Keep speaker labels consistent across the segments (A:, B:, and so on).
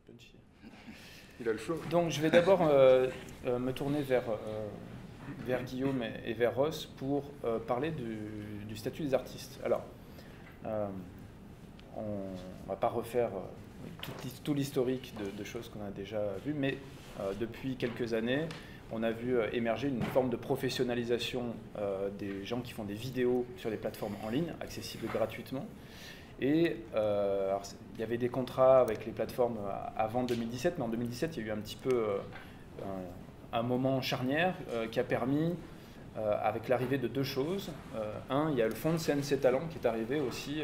A: punchy.
B: Il a le flow.
A: Donc je vais d'abord me tourner vers Guillaume et vers Ross pour parler du statut des artistes. Alors, on ne va pas refaire tout l'historique de choses qu'on a déjà vues, mais depuis quelques années, on a vu émerger une forme de professionnalisation des gens qui font des vidéos sur des plateformes en ligne, accessibles gratuitement. Et alors, il y avait des contrats avec les plateformes avant 2017, mais en 2017, il y a eu un petit peu un moment charnière qui a permis, avec l'arrivée de deux choses. Un, il y a le fonds de CNC Talent qui est arrivé aussi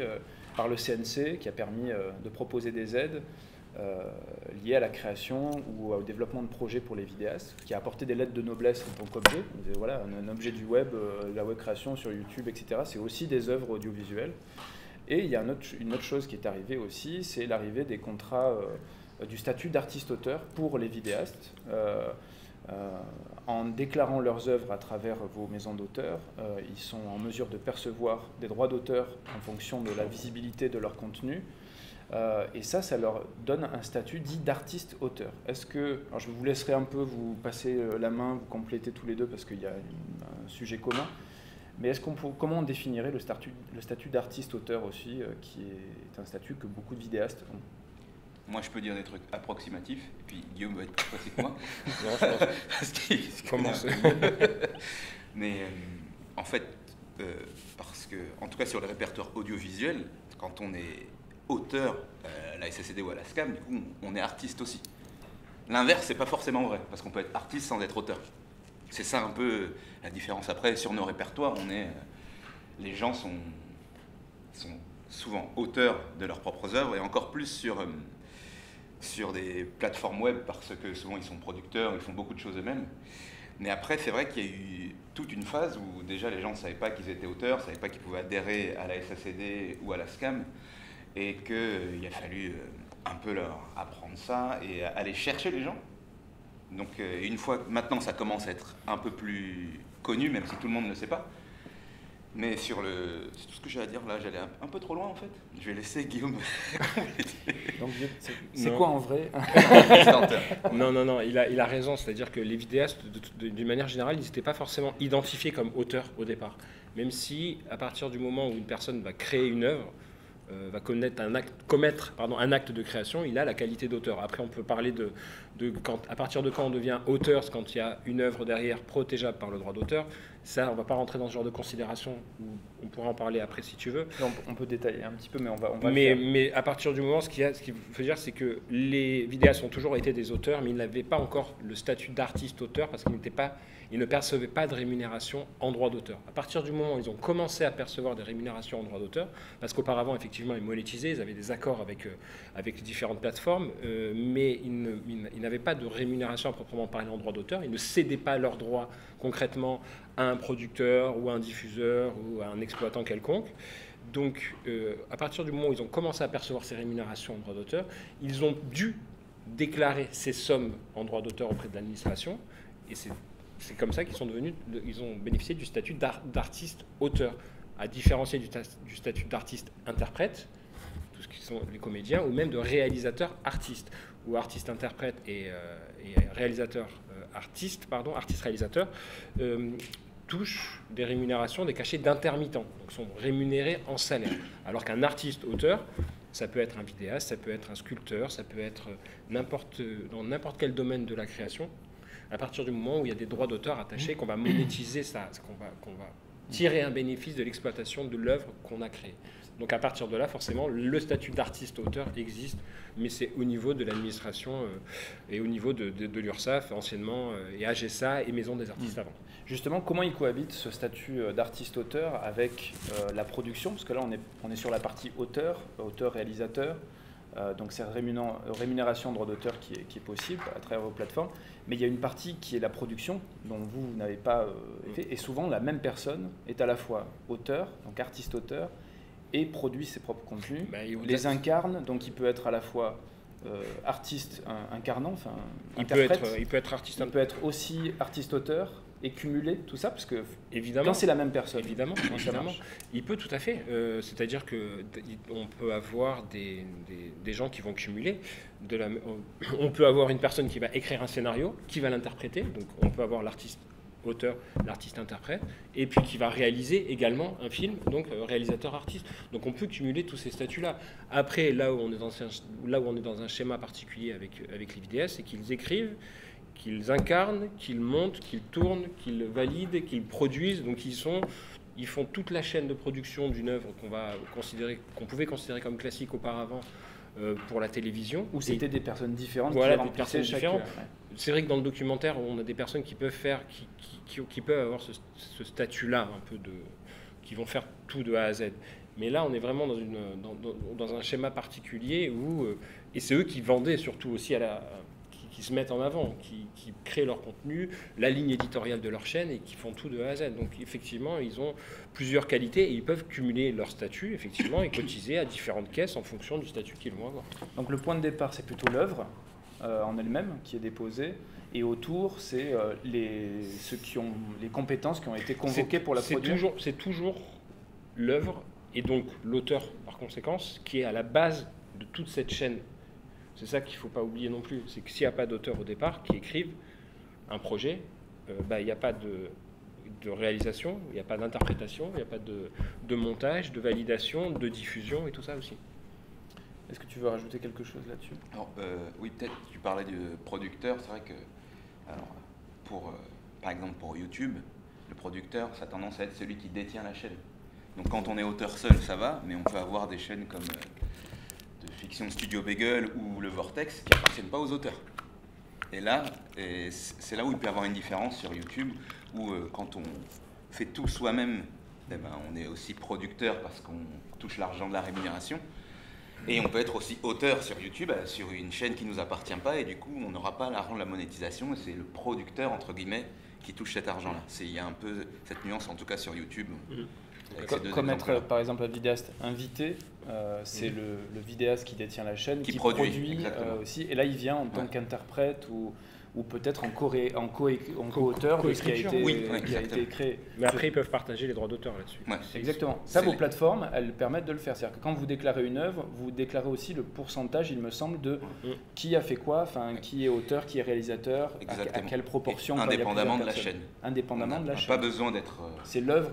A: par le CNC, qui a permis de proposer des aides liées à la création ou au développement de projets pour les vidéastes, qui a apporté des lettres de noblesse en tant qu'objet. Voilà, un objet du web, la web création sur YouTube, etc. C'est aussi des œuvres audiovisuelles. Et il y a une autre chose qui est arrivée aussi, c'est l'arrivée des contrats du statut d'artiste-auteur pour les vidéastes. En déclarant leurs œuvres à travers vos maisons d'auteurs, ils sont en mesure de percevoir des droits d'auteur en fonction de la visibilité de leur contenu. Et ça leur donne un statut dit d'artiste-auteur. Alors je vous laisserai un peu vous passer la main, vous compléter tous les deux parce qu'il y a un sujet commun. Mais comment on définirait le statut d'artiste-auteur aussi, qui est un statut que beaucoup de vidéastes ont?
C: Moi, je peux dire des trucs approximatifs, et puis Guillaume va être plus précis que moi.
B: Non, je pense.
C: Parce qu'il
B: Commence.
C: Mais en fait, parce que, en tout cas sur le répertoire audiovisuel, quand on est auteur à la SACD ou à la SCAM, du coup, on est artiste aussi. L'inverse, c'est pas forcément vrai, parce qu'on peut être artiste sans être auteur. C'est ça un peu la différence. Après, sur nos répertoires, les gens sont souvent auteurs de leurs propres œuvres, et encore plus sur des plateformes web, parce que souvent ils sont producteurs, ils font beaucoup de choses eux-mêmes. Mais après, c'est vrai qu'il y a eu toute une phase où déjà les gens ne savaient pas qu'ils étaient auteurs, ne savaient pas qu'ils pouvaient adhérer à la SACD ou à la SCAM, et qu'il a fallu un peu leur apprendre ça et aller chercher les gens. Donc une fois, maintenant ça commence à être un peu plus connu, même si tout le monde ne le sait pas. Mais c'est tout ce que j'ai à dire là, j'allais un peu trop loin en fait. Je vais laisser Guillaume compléter.
A: Donc c'est quoi en vrai?
B: Non, il a raison, c'est-à-dire que les vidéastes, d'une manière générale, ils n'étaient pas forcément identifiés comme auteurs au départ. Même si, à partir du moment où une personne va créer une œuvre, va commettre un acte de création, il a la qualité d'auteur. Après, on peut parler à partir de quand on devient auteur, c'est quand il y a une œuvre derrière protégeable par le droit d'auteur. Ça, on ne va pas rentrer dans ce genre de considération, on pourra en parler après si tu veux.
A: Non, on peut détailler un petit peu, mais on va
B: le faire. Mais à partir du moment, ce qu'il faut dire, c'est que les vidéastes ont toujours été des auteurs, mais ils n'avaient pas encore le statut d'artiste-auteur parce qu'ils ne percevaient pas de rémunération en droit d'auteur. À partir du moment où ils ont commencé à percevoir des rémunérations en droit d'auteur, parce qu'auparavant, effectivement, ils monétisaient, ils avaient des accords avec les différentes plateformes, mais ils n'avaient pas de rémunération à proprement parler en droit d'auteur, ils ne cédaient pas leurs droits concrètement à un producteur ou à un diffuseur ou à un exploitant quelconque. Donc, à partir du moment où ils ont commencé à percevoir ces rémunérations en droit d'auteur, ils ont dû déclarer ces sommes en droit d'auteur auprès de l'administration, et c'est comme ça ils ont bénéficié du statut d'artiste-auteur, à différencier du statut d'artiste-interprète, tout ce qui sont les comédiens, ou même de réalisateur-artiste, ou artiste-interprète et artiste-réalisateur, touchent des rémunérations, des cachets d'intermittents, donc sont rémunérés en salaire. Alors qu'un artiste-auteur, ça peut être un vidéaste, ça peut être un sculpteur, ça peut être dans n'importe quel domaine de la création, à partir du moment où il y a des droits d'auteur attachés, qu'on va monétiser ça, qu'on va tirer un bénéfice de l'exploitation de l'œuvre qu'on a créée. Donc à partir de là, forcément, le statut d'artiste-auteur existe, mais c'est au niveau de l'administration et au niveau de l'URSSAF anciennement, et AGSA et Maison des artistes avant.
A: Justement, comment il cohabite ce statut d'artiste-auteur avec la production? Parce que là, on est sur la partie auteur-réalisateur, donc c'est rémunération en droit d'auteur qui est possible à travers vos plateformes, mais il y a une partie qui est la production, dont vous n'avez pas fait, et souvent la même personne est à la fois auteur, donc artiste-auteur, et produit ses propres contenus, les incarne, donc il peut être à la fois artiste incarnant, enfin interprète,
B: il peut être artiste,
A: il peut être aussi artiste-auteur, et cumuler tout ça? Parce que
B: Évidemment.
A: quand c'est la même personne,
B: Évidemment,
A: comment ça
B: évidemment.
A: marche?
B: Il peut tout à fait. C'est-à-dire qu'on peut avoir des gens qui vont cumuler. On peut avoir une personne qui va écrire un scénario, qui va l'interpréter. Donc on peut avoir l'artiste auteur, l'artiste interprète, et puis qui va réaliser également un film, donc réalisateur-artiste. Donc on peut cumuler tous ces statuts-là. Après, là où on est dans un schéma particulier avec les vidéastes, c'est qu'ils écrivent, qu'ils incarnent, qu'ils montent, qu'ils tournent, qu'ils valident, qu'ils produisent. Donc ils font toute la chaîne de production d'une œuvre qu'on pouvait considérer comme classique auparavant pour la télévision.
A: Où c'était des personnes différentes
B: voilà,
A: qui
B: des personnes
A: chaque...
B: différentes. C'est vrai que dans le documentaire, on a des personnes qui peuvent faire, qui peuvent avoir ce statut-là, un peu qui vont faire tout de A à Z. Mais là, on est vraiment dans un schéma particulier où, et c'est eux qui vendaient surtout aussi qui se mettent en avant, qui créent leur contenu, la ligne éditoriale de leur chaîne et qui font tout de A à Z. Donc effectivement, ils ont plusieurs qualités et ils peuvent cumuler leur statut, effectivement, et cotiser à différentes caisses en fonction du statut qu'ils vont avoir.
A: Donc le point de départ, c'est plutôt l'œuvre en elle-même qui est déposée, et autour, c'est ceux qui ont les compétences qui ont été convoquées pour la produire.
B: C'est toujours l'œuvre et donc l'auteur par conséquence qui est à la base de toute cette chaîne. C'est ça qu'il ne faut pas oublier non plus, c'est que s'il n'y a pas d'auteur au départ qui écrive un projet, il n'y a pas de réalisation, il n'y a pas d'interprétation, il n'y a pas de montage, de validation, de diffusion et tout ça aussi.
A: Est-ce que tu veux rajouter quelque chose là-dessus?
C: Alors, oui, peut-être, tu parlais de producteur, c'est vrai que, alors, par exemple pour YouTube, le producteur, ça a tendance à être celui qui détient la chaîne. Donc quand on est auteur seul, ça va, mais on peut avoir des chaînes comme de Fiction Studio Bagel ou Le Vortex qui n'appartiennent pas aux auteurs. Et là, c'est là où il peut y avoir une différence sur YouTube, où quand on fait tout soi-même, eh ben, on est aussi producteur parce qu'on touche l'argent de la rémunération. Et on peut être aussi auteur sur YouTube, sur une chaîne qui ne nous appartient pas, et du coup, on n'aura pas l'argent de la monétisation, et c'est le producteur, entre guillemets, qui touche cet argent-là. Il y a un peu cette nuance, en tout cas sur YouTube.
A: Comme être, par exemple, un vidéaste invité, c'est le vidéaste qui détient la chaîne, qui produit aussi, et là, il vient en tant qu'interprète ou peut-être en co-auteur de ce qui a été créé.
B: Mais après, ils peuvent partager les droits d'auteur là-dessus.
A: Ouais. Exactement. Ça, vos plateformes, elles permettent de le faire. C'est-à-dire que quand vous déclarez une œuvre, vous déclarez aussi le pourcentage, il me semble, de qui a fait quoi, enfin, qui est auteur, qui est réalisateur, à quelle proportion.
C: Indépendamment de la chaîne.
A: Indépendamment de la chaîne.
C: Pas besoin d'être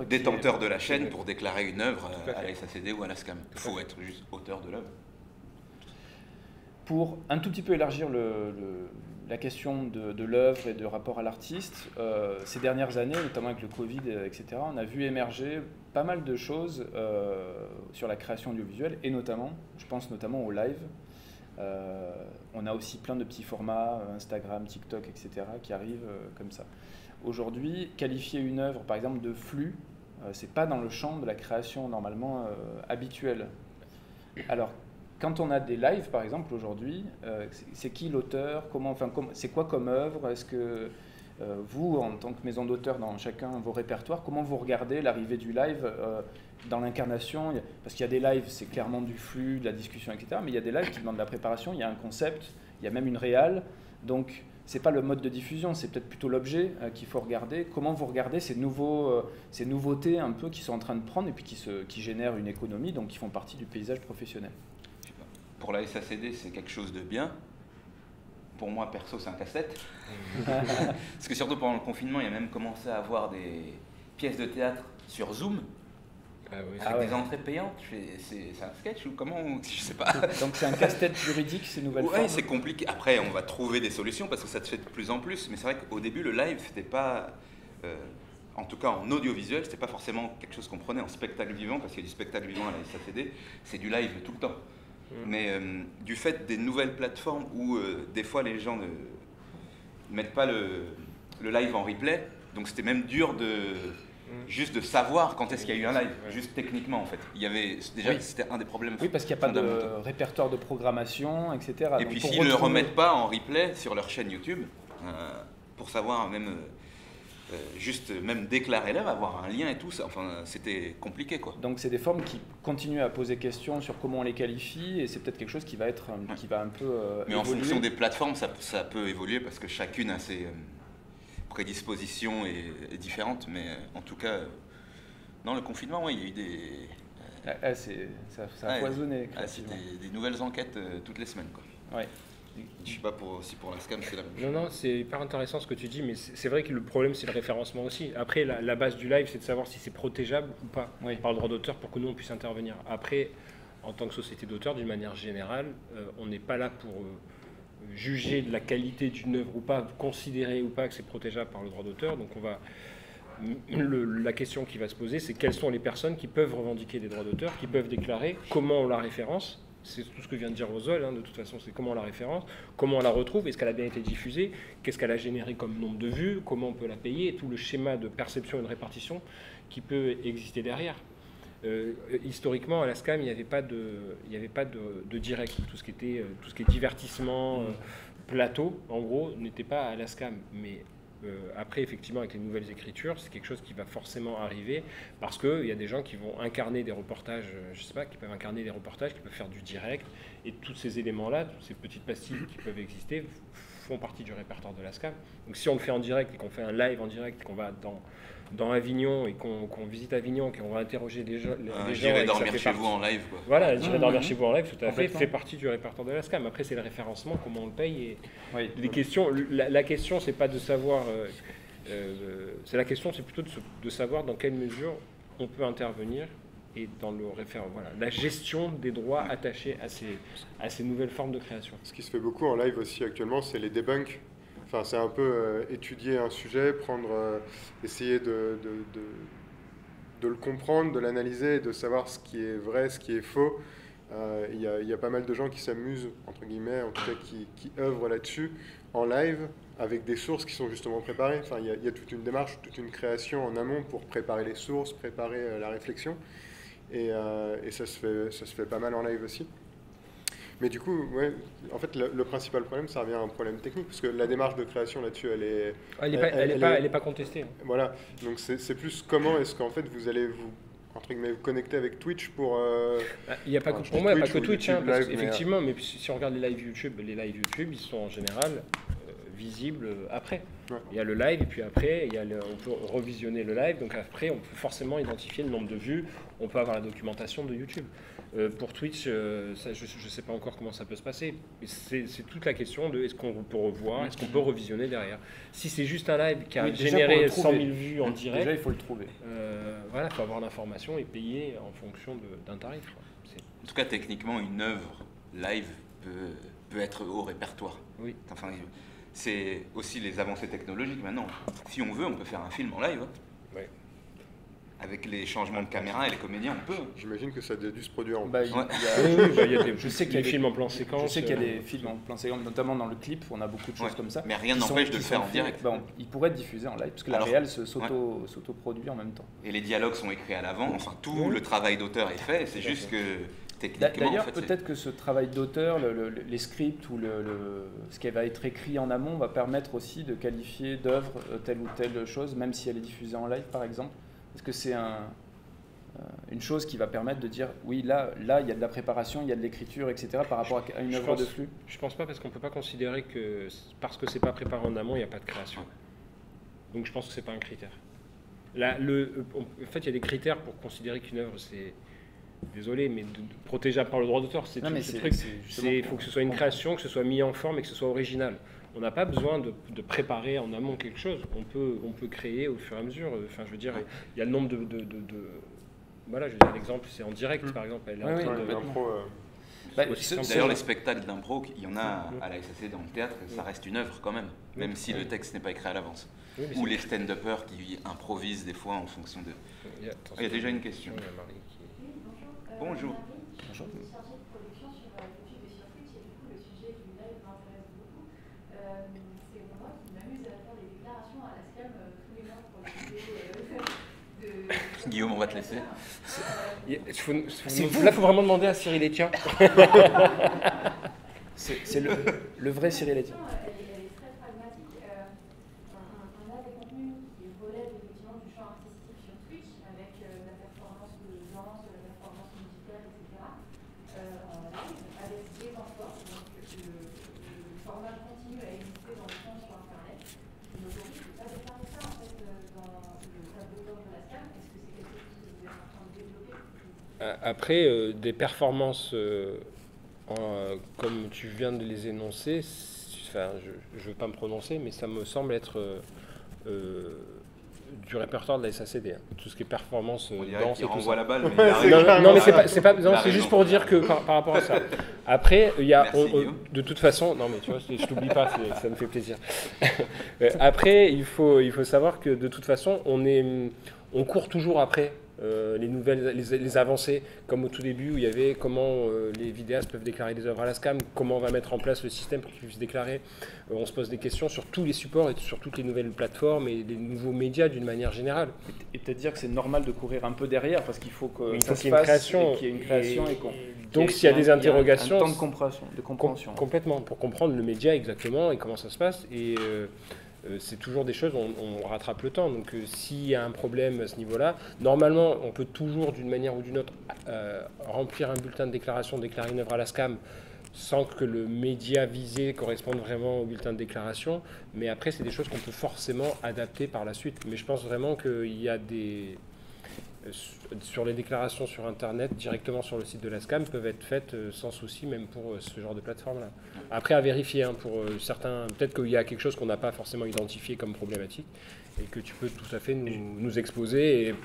C: détenteur de la chaîne pour déclarer une œuvre à la SACD ou à la SCAM. Il faut être juste auteur de l'œuvre.
A: Pour un tout petit peu élargir la question de l'œuvre et de rapport à l'artiste, ces dernières années, notamment avec le Covid, etc., on a vu émerger pas mal de choses sur la création audiovisuelle, et notamment, je pense notamment au live. On a aussi plein de petits formats, Instagram, TikTok, etc., qui arrivent comme ça. Aujourd'hui, qualifier une œuvre, par exemple, de flux, c'est pas dans le champ de la création normalement habituelle. Alors, quand on a des lives, par exemple, aujourd'hui, c'est qui l'auteur? C'est quoi comme œuvre? Est-ce que vous, en tant que maison d'auteur dans chacun vos répertoires, comment vous regardez l'arrivée du live dans l'incarnation? Parce qu'il y a des lives, c'est clairement du flux, de la discussion, etc. Mais il y a des lives qui demandent de la préparation, il y a un concept, il y a même une réal. Donc, c'est pas le mode de diffusion, c'est peut-être plutôt l'objet qu'il faut regarder. Comment vous regardez ces nouveautés un peu qui sont en train de prendre et puis qui génèrent une économie, donc qui font partie du paysage professionnel?
C: Pour la SACD, c'est quelque chose de bien. Pour moi, perso, c'est un casse-tête. Parce que surtout pendant le confinement, il y a même commencé à avoir des pièces de théâtre sur Zoom. Avec des entrées payantes. C'est un sketch ou comment? Je sais pas.
A: Donc c'est un casse-tête juridique, ces nouvelles formes.
C: Oui, c'est compliqué. Après, on va trouver des solutions parce que ça se fait de plus en plus. Mais c'est vrai qu'au début, le live, c'était pas... en tout cas, en audiovisuel, c'était pas forcément quelque chose qu'on prenait en spectacle vivant, parce qu'il y a du spectacle vivant à la SACD, c'est du live tout le temps. Mais du fait des nouvelles plateformes où des fois les gens ne mettent pas le live en replay, donc c'était même dur juste de savoir quand est-ce qu'il y a eu un live, juste techniquement en fait. Il y avait déjà c'était un des problèmes.
A: Oui, parce qu'il n'y a pas de répertoire de programmation, etc.
C: Et puis s'ils ne le remettent pas en replay sur leur chaîne YouTube, pour savoir même juste même déclarer l'œuvre, avoir un lien et tout, ça, enfin, c'était compliqué quoi.
A: Donc c'est des formes qui continuent à poser question sur comment on les qualifie, et c'est peut-être quelque chose qui va un peu
C: mais en fonction des plateformes, ça peut évoluer parce que chacune a ses prédisposition est différente, mais en tout cas, dans le confinement, il y a eu des...
A: ça a foisonné.
C: C'est des nouvelles enquêtes toutes les semaines, quoi.
A: Ouais.
C: Je ne sais pas si pour la SCAM c'est la même chose.
B: Non, c'est hyper intéressant ce que tu dis, mais c'est vrai que le problème c'est le référencement aussi. Après, la base du live, c'est de savoir si c'est protégeable ou pas par le droit d'auteur pour que nous on puisse intervenir. Après, en tant que société d'auteur, d'une manière générale, on n'est pas là pour juger de la qualité d'une œuvre ou pas, considérer ou pas que c'est protégeable par le droit d'auteur. Donc la question qui va se poser, c'est quelles sont les personnes qui peuvent revendiquer des droits d'auteur, qui peuvent déclarer, comment on la référence. C'est tout ce que vient de dire Rosol, de toute façon, c'est comment on la référence, comment on la retrouve, est-ce qu'elle a bien été diffusée, qu'est-ce qu'elle a généré comme nombre de vues, comment on peut la payer, et tout le schéma de perception et de répartition qui peut exister derrière. Historiquement, à la SCAM, il n'y avait pas de direct. Tout ce qui est divertissement, plateau, en gros, n'était pas à la SCAM. Mais après, effectivement, avec les nouvelles écritures, c'est quelque chose qui va forcément arriver parce qu'il y a des gens qui vont incarner des reportages, qui peuvent incarner des reportages, qui peuvent faire du direct. Et tous ces éléments-là, toutes ces petites pastilles qui peuvent exister, font partie du répertoire de la SCAM. Donc si on le fait en direct et qu'on fait un live en direct, qu'on va dans Avignon et qu'on visite Avignon, qu'on va interroger les gens.
C: J'irai dormir chez vous en live, quoi.
B: Voilà, j'irai dormir chez vous en live, tout à fait partie du répertoire de la SCAM. Après, c'est le référencement, comment on le paye. Et les questions, la question, c'est pas de savoir. La question, c'est plutôt de savoir dans quelle mesure on peut intervenir et dans le la gestion des droits attachés à ces nouvelles formes de création.
D: Ce qui se fait beaucoup en live aussi actuellement, c'est les debunks. Enfin, c'est un peu étudier un sujet, essayer de le comprendre, de l'analyser, de savoir ce qui est vrai, ce qui est faux. Il y a pas mal de gens qui s'amusent, entre guillemets, en tout cas qui œuvrent là-dessus, en live, avec des sources qui sont justement préparées. Enfin, il y a toute une démarche, toute une création en amont pour préparer les sources, préparer la réflexion. Et ça se fait pas mal en live aussi. Mais du coup, en fait, le principal problème, ça revient à un problème technique, parce que la démarche de création là-dessus,
B: elle est pas contestée.
D: Voilà, donc c'est plus comment est-ce qu'en fait vous allez entre guillemets, vous connecter avec Twitch pour...
B: Il n'y a pas que, pour moi, il n'y a pas que Twitch,
D: live,
B: effectivement, mais si on regarde les live YouTube, ils sont en général visibles après. Ouais. Il y a le live, et puis après, on peut revisionner le live, donc après, on peut forcément identifier le nombre de vues, on peut avoir la documentation de YouTube. Pour Twitch, je ne sais pas encore comment ça peut se passer. C'est toute la question de est-ce qu'on peut revoir, est-ce qu'on peut revisionner derrière. Si c'est juste un live qui a généré 100 000 vues en direct,
A: déjà il faut le trouver.
B: Voilà, il faut avoir l'information et payer en fonction d'un tarif.
C: En tout cas, techniquement, une œuvre live peut être au répertoire.
B: Oui.
C: Enfin, c'est aussi les avancées technologiques maintenant. Si on veut, on peut faire un film en live.
B: Oui.
C: Avec les changements de caméra et les comédiens, on peut.
D: J'imagine que ça a dû se produire en
B: je sais qu'il y a des films en plan séquence.
A: Je sais qu'il y a des films en plan séquence, notamment dans le clip, on a beaucoup de choses comme ça.
C: Mais rien n'empêche de le faire en direct.
A: Ils pourraient être diffusés en live, parce que la réal s'auto-produit en même temps.
C: Et les dialogues sont écrits à l'avant, enfin tout le travail d'auteur est fait, c'est juste que techniquement...
A: D'ailleurs, peut-être que ce travail d'auteur, les scripts ou ce qui va être écrit en amont va permettre aussi de qualifier d'œuvre telle ou telle chose, même si elle est diffusée en live par exemple. Est-ce que c'est une chose qui va permettre de dire oui, là, il y a de la préparation, il y a de l'écriture, etc. par rapport à une œuvre de flux?
B: Je ne pense pas, parce qu'on ne peut pas considérer que parce que ce n'est pas préparé en amont, il n'y a pas de création. Donc je pense que ce n'est pas un critère. Là, en fait, il y a des critères pour considérer qu'une œuvre, c'est... Désolé, mais protégeable par le droit d'auteur, c'est tout ce truc. Il faut que ce soit une création, que ce soit mis en forme et que ce soit original. On n'a pas besoin de préparer en amont quelque chose. On peut créer au fur et à mesure. Enfin, je veux dire, il y a le nombre de voilà, je veux dire, l'exemple, c'est en direct, par exemple.
C: D'ailleurs, les spectacles d'impro, il y en a à la SAC dans le théâtre, ça reste une œuvre quand même, même si le texte n'est pas écrit à l'avance. Ou les stand-uppers qui improvisent des fois en fonction de... Il y a déjà une question. Bonjour.
E: Bonjour. Je suis chargée de production sur YouTube et sur Twitch, et du coup le sujet du live m'intéresse beaucoup. C'est moi qui m'amuse à faire des déclarations à la SCAM tous les mois pour les vidéos de...
C: Guillaume, on va te laisser.
B: Là, il faut vraiment demander à Cyril Etienne.
A: C'est le vrai Cyril Etienne.
E: Elle est très pragmatique. On a des contenus qui relèvent effectivement du champ artistique sur Twitch, avec la performance de danse, la performance musicale, etc. En live, avec des transports. Donc le format continue à exister dans le fond sur Internet. Mais aujourd'hui, je ne peux pas
B: Après, des performances, comme tu viens de les énoncer, enfin, je ne veux pas me prononcer, mais ça me semble être du répertoire de la SACD. Hein. Tout ce qui est performance dense et tout ça.
C: La balle, mais
B: non, mais c'est juste pour dire que par rapport à ça. Après, il y a, de toute façon, non mais tu vois, je t'oublie pas, ça me fait plaisir. Après, il faut savoir que de toute façon, on court toujours après les nouvelles, les avancées, comme au tout début où il y avait comment les vidéastes peuvent déclarer des œuvres à la SCAM, comment on va mettre en place le système pour qu'ils puissent déclarer. On se pose des questions sur tous les supports et sur toutes les nouvelles plateformes et les nouveaux médias d'une manière générale.
A: Et peut-être dire que c'est normal de courir un peu derrière parce qu'il faut que ça se
B: qu'il y ait une
A: fasse
B: création,
A: et qu'il y ait une création
B: donc s'il y a des interrogations,
A: un temps de compréhension.
B: Complètement, pour comprendre le média exactement et comment ça se passe. Et c'est toujours des choses, on rattrape le temps. Donc s'il y a un problème à ce niveau-là, normalement, on peut toujours, d'une manière ou d'une autre, remplir un bulletin de déclaration, déclarer une œuvre à la SCAM, sans que le média visé corresponde vraiment au bulletin de déclaration. Mais après, c'est des choses qu'on peut forcément adapter par la suite. Mais je pense vraiment qu'il y a des... sur les déclarations sur Internet, directement sur le site de la SCAM, peuvent être faites sans souci, même pour ce genre de plateforme-là. Après, à vérifier, hein, pour certains, peut-être qu'il y a quelque chose qu'on n'a pas forcément identifié comme problématique, et que tu peux tout à fait nous exposer, et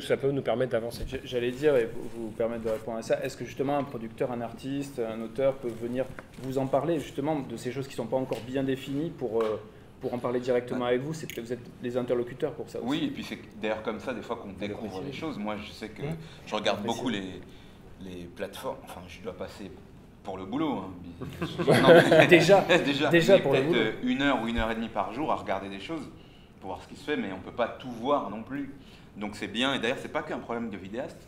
B: ça peut nous permettre d'avancer.
A: J'allais dire, et vous permettre de répondre à ça, est-ce que justement un producteur, un artiste, un auteur peut venir vous en parler, justement, de ces choses qui ne sont pas encore bien définies pour en parler directement avec vous, c'est que vous êtes les interlocuteurs pour ça aussi.
C: Oui, et puis c'est d'ailleurs comme ça, des fois, qu'on découvre les choses. Moi, je sais que je regarde beaucoup les plateformes. Enfin, je dois passer pour le boulot. Hein. Non, déjà pour le boulot. Peut-être 1 heure ou 1 heure et demie par jour à regarder des choses pour voir ce qui se fait, mais on ne peut pas tout voir non plus. Donc c'est bien, et d'ailleurs, c'est pas qu'un problème de vidéaste,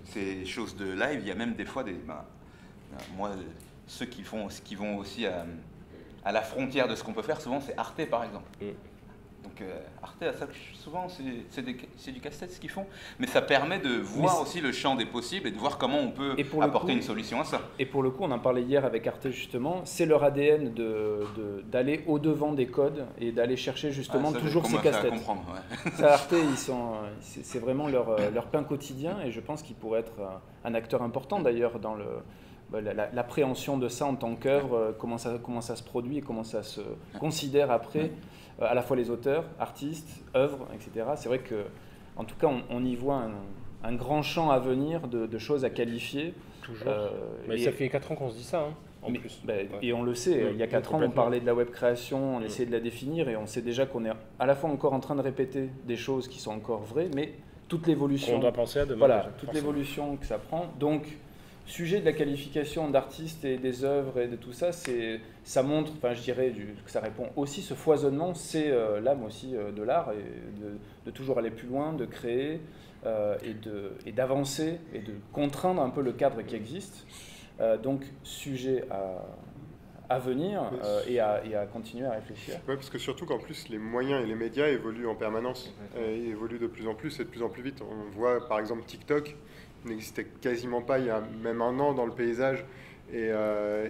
C: ces choses de live. Il y a même des fois moi, ceux qui vont aussi à la frontière de ce qu'on peut faire, souvent c'est Arte par exemple. Donc Arte, à ça, souvent c'est du casse-tête ce qu'ils font, mais ça permet de voir aussi le champ des possibles et de voir comment on peut apporter une solution à ça.
A: Et pour le coup, on en parlait hier avec Arte justement, c'est leur ADN d'aller au-devant des codes et d'aller chercher justement toujours ces casse-têtes. Ça, Arte, c'est vraiment leur pain quotidien, et je pense qu'ils pourraient être un acteur important d'ailleurs dans l'appréhension de ça en tant qu'œuvre, comment ça se produit et comment ça se considère après, à la fois les auteurs, artistes, œuvres, etc. C'est vrai qu'en tout cas, on y voit un grand champ à venir de choses à qualifier.
B: Toujours. Mais ça fait 4 ans qu'on se dit ça, hein, en plus.
A: Et on le sait, il y a 4 ans, on parlait de la web création, on essayait de la définir, et on sait déjà qu'on est à la fois encore en train de répéter des choses qui sont encore vraies, mais toute l'évolution...
B: On doit penser à demain.
A: Voilà, toute l'évolution que ça prend. Donc, sujet de la qualification d'artistes et des œuvres et de tout ça, ça montre, enfin je dirais que ça répond aussi, ce foisonnement, c'est l'âme aussi de l'art, et de toujours aller plus loin, de créer et d'avancer et de contraindre un peu le cadre qui existe. Donc sujet à venir et à continuer à réfléchir.
D: Oui, parce que surtout qu'en plus les moyens et les médias évoluent en permanence, évoluent de plus en plus et de plus en plus vite. On voit par exemple TikTok n'existait quasiment pas il y a même 1 an dans le paysage, et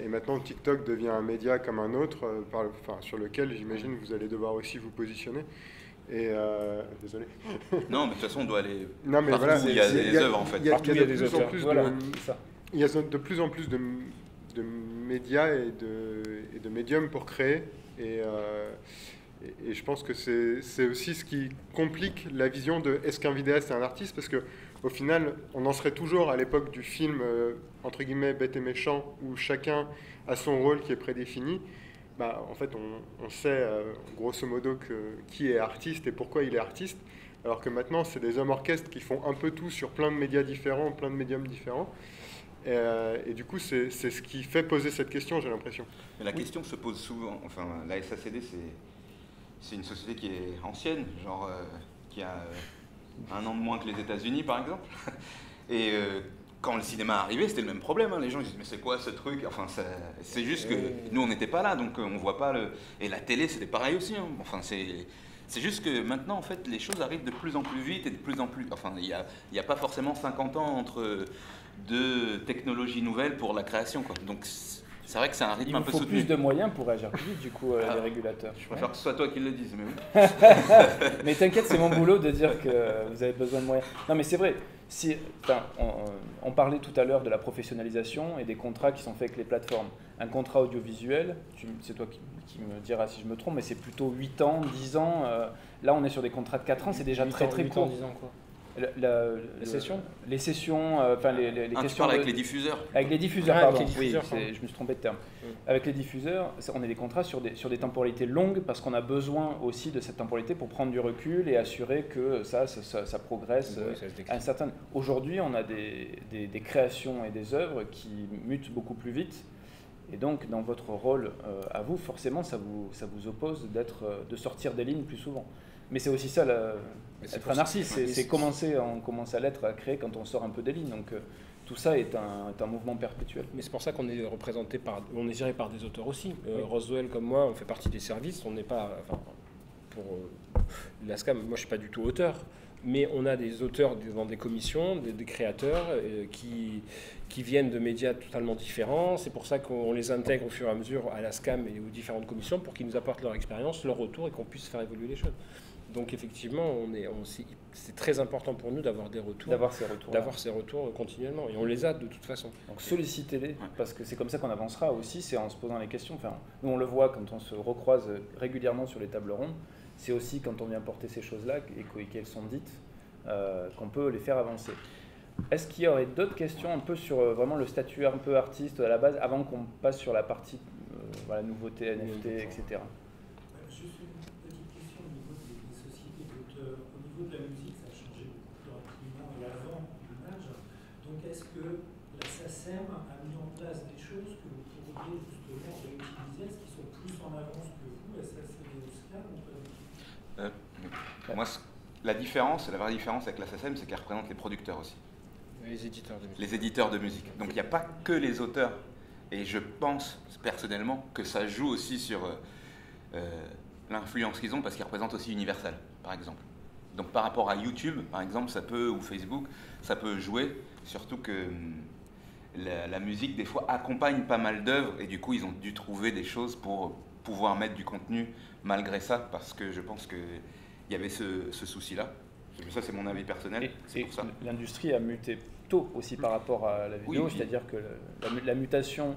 D: maintenant TikTok devient un média comme un autre, sur lequel j'imagine vous allez devoir aussi vous positionner. Et désolé.
C: Non, mais de toute façon on doit aller
D: partout
C: où il y a des œuvres en fait.
B: Partout il y a des auteurs.
D: Il y a de plus en plus de médias et de médiums pour créer, et je pense que c'est aussi ce qui complique la vision de est-ce qu'un vidéaste est un artiste, parce que au final, on en serait toujours à l'époque du film entre guillemets bête et méchant, où chacun a son rôle qui est prédéfini. En fait, on sait grosso modo qui est artiste et pourquoi il est artiste, alors que maintenant, c'est des hommes orchestres qui font un peu tout sur plein de médias différents, plein de médiums différents. Et du coup, c'est ce qui fait poser cette question, j'ai l'impression.
C: La question se pose souvent. Enfin, la SACD, c'est une société qui est ancienne, genre qui a 1 an de moins que les États-Unis, par exemple. Et quand le cinéma est arrivé, c'était le même problème. Hein. Les gens disent mais c'est quoi ce truc? Enfin, c'est juste que nous, on n'était pas là, donc on voit pas le. Et la télé, c'était pareil aussi. Hein. Enfin, c'est juste que maintenant, en fait, les choses arrivent de plus en plus vite et de plus en plus. Enfin, il y a pas forcément 50 ans entre 2 technologies nouvelles pour la création, quoi. Donc C'est vrai que c'est un rythme un peu
A: Il faut
C: soutenu.
A: plus de moyens pour réagir plus vite, du coup, les régulateurs.
C: Je préfère que ce soit toi qui le dise, mais oui.
A: Mais t'inquiète, c'est mon boulot de dire que vous avez besoin de moyens. Non, mais c'est vrai. Si, on parlait tout à l'heure de la professionnalisation et des contrats qui sont faits avec les plateformes. Un contrat audiovisuel, c'est toi qui me diras si je me trompe, mais c'est plutôt 8 ans, 10 ans. Là, on est sur des contrats de 4 ans, c'est déjà très très court.
B: 10 ans quoi.
A: Les sessions, les
C: Tu
A: questions
C: parles avec les diffuseurs.
A: avec les diffuseurs,
B: Ah, avec
A: pardon.
B: les diffuseurs,
A: Oui,
B: pardon.
A: je me suis trompé de terme.
B: Oui.
A: Avec les diffuseurs, on a des contrats sur des temporalités longues parce qu'on a besoin aussi de cette temporalité pour prendre du recul et assurer que ça progresse.
B: Oui, ça se décline.
A: À un certain... Aujourd'hui, on a des créations et des œuvres qui mutent beaucoup plus vite. Et donc, dans votre rôle à vous, forcément, ça vous oppose de sortir des lignes plus souvent. Mais c'est aussi ça, être un narcisse, c'est commencer à l'être, à créer quand on sort un peu des lignes. Donc tout ça est un mouvement perpétuel.
B: Mais c'est pour ça qu'on est on est géré par des auteurs aussi.
A: Oui.
B: Roswell comme moi, on fait partie des services. On n'est pas, pour la SCAM, moi je suis pas du tout auteur, mais on a des auteurs dans des commissions, des créateurs qui viennent de médias totalement différents. C'est pour ça qu'on les intègre au fur et à mesure à la SCAM et aux différentes commissions pour qu'ils nous apportent leur expérience, leur retour et qu'on puisse faire évoluer les choses. Donc effectivement, c'est très important pour nous d'avoir des retours, d'avoir ces retours continuellement. Et on les a de toute façon.
A: Donc sollicitez-les, parce que c'est comme ça qu'on avancera aussi, c'est en se posant les questions. Enfin, nous on le voit quand on se recroise régulièrement sur les tables rondes, c'est aussi quand on vient porter ces choses-là et qu'elles sont dites qu'on peut les faire avancer. Est-ce qu'il y aurait d'autres questions un peu sur vraiment le statut un peu artiste à la base, avant qu'on passe sur la partie nouveauté, NFT, etc.
F: Juste une petite question au niveau des sociétés d'auteurs. Au niveau de la musique, ça a changé beaucoup rapidement et avant l'image. Donc est-ce que la SACEM a mis en place des choses que vous pourriez justement réutiliser? Est-ce qu'ils sont plus en avance que vous, SACEM et OSCAR ou pas du tout?
C: Moi, la vraie différence avec la SACEM, c'est qu'elle représente les producteurs aussi.
B: Les éditeurs de musique.
C: Les éditeurs de musique. Donc il n'y a pas que les auteurs. Et je pense personnellement que ça joue aussi sur l'influence qu'ils ont parce qu'ils représentent aussi Universal, par exemple. Donc par rapport à YouTube, par exemple, ou Facebook, ça peut jouer, surtout que la musique, des fois, accompagne pas mal d'œuvres et du coup, ils ont dû trouver des choses pour pouvoir mettre du contenu malgré ça, parce que je pense qu'il y avait ce souci-là. Ça, c'est mon avis personnel. C'est pour ça.
A: L'industrie a muté tôt aussi par rapport à la vidéo,
C: Oui.
A: c'est-à-dire que la mutation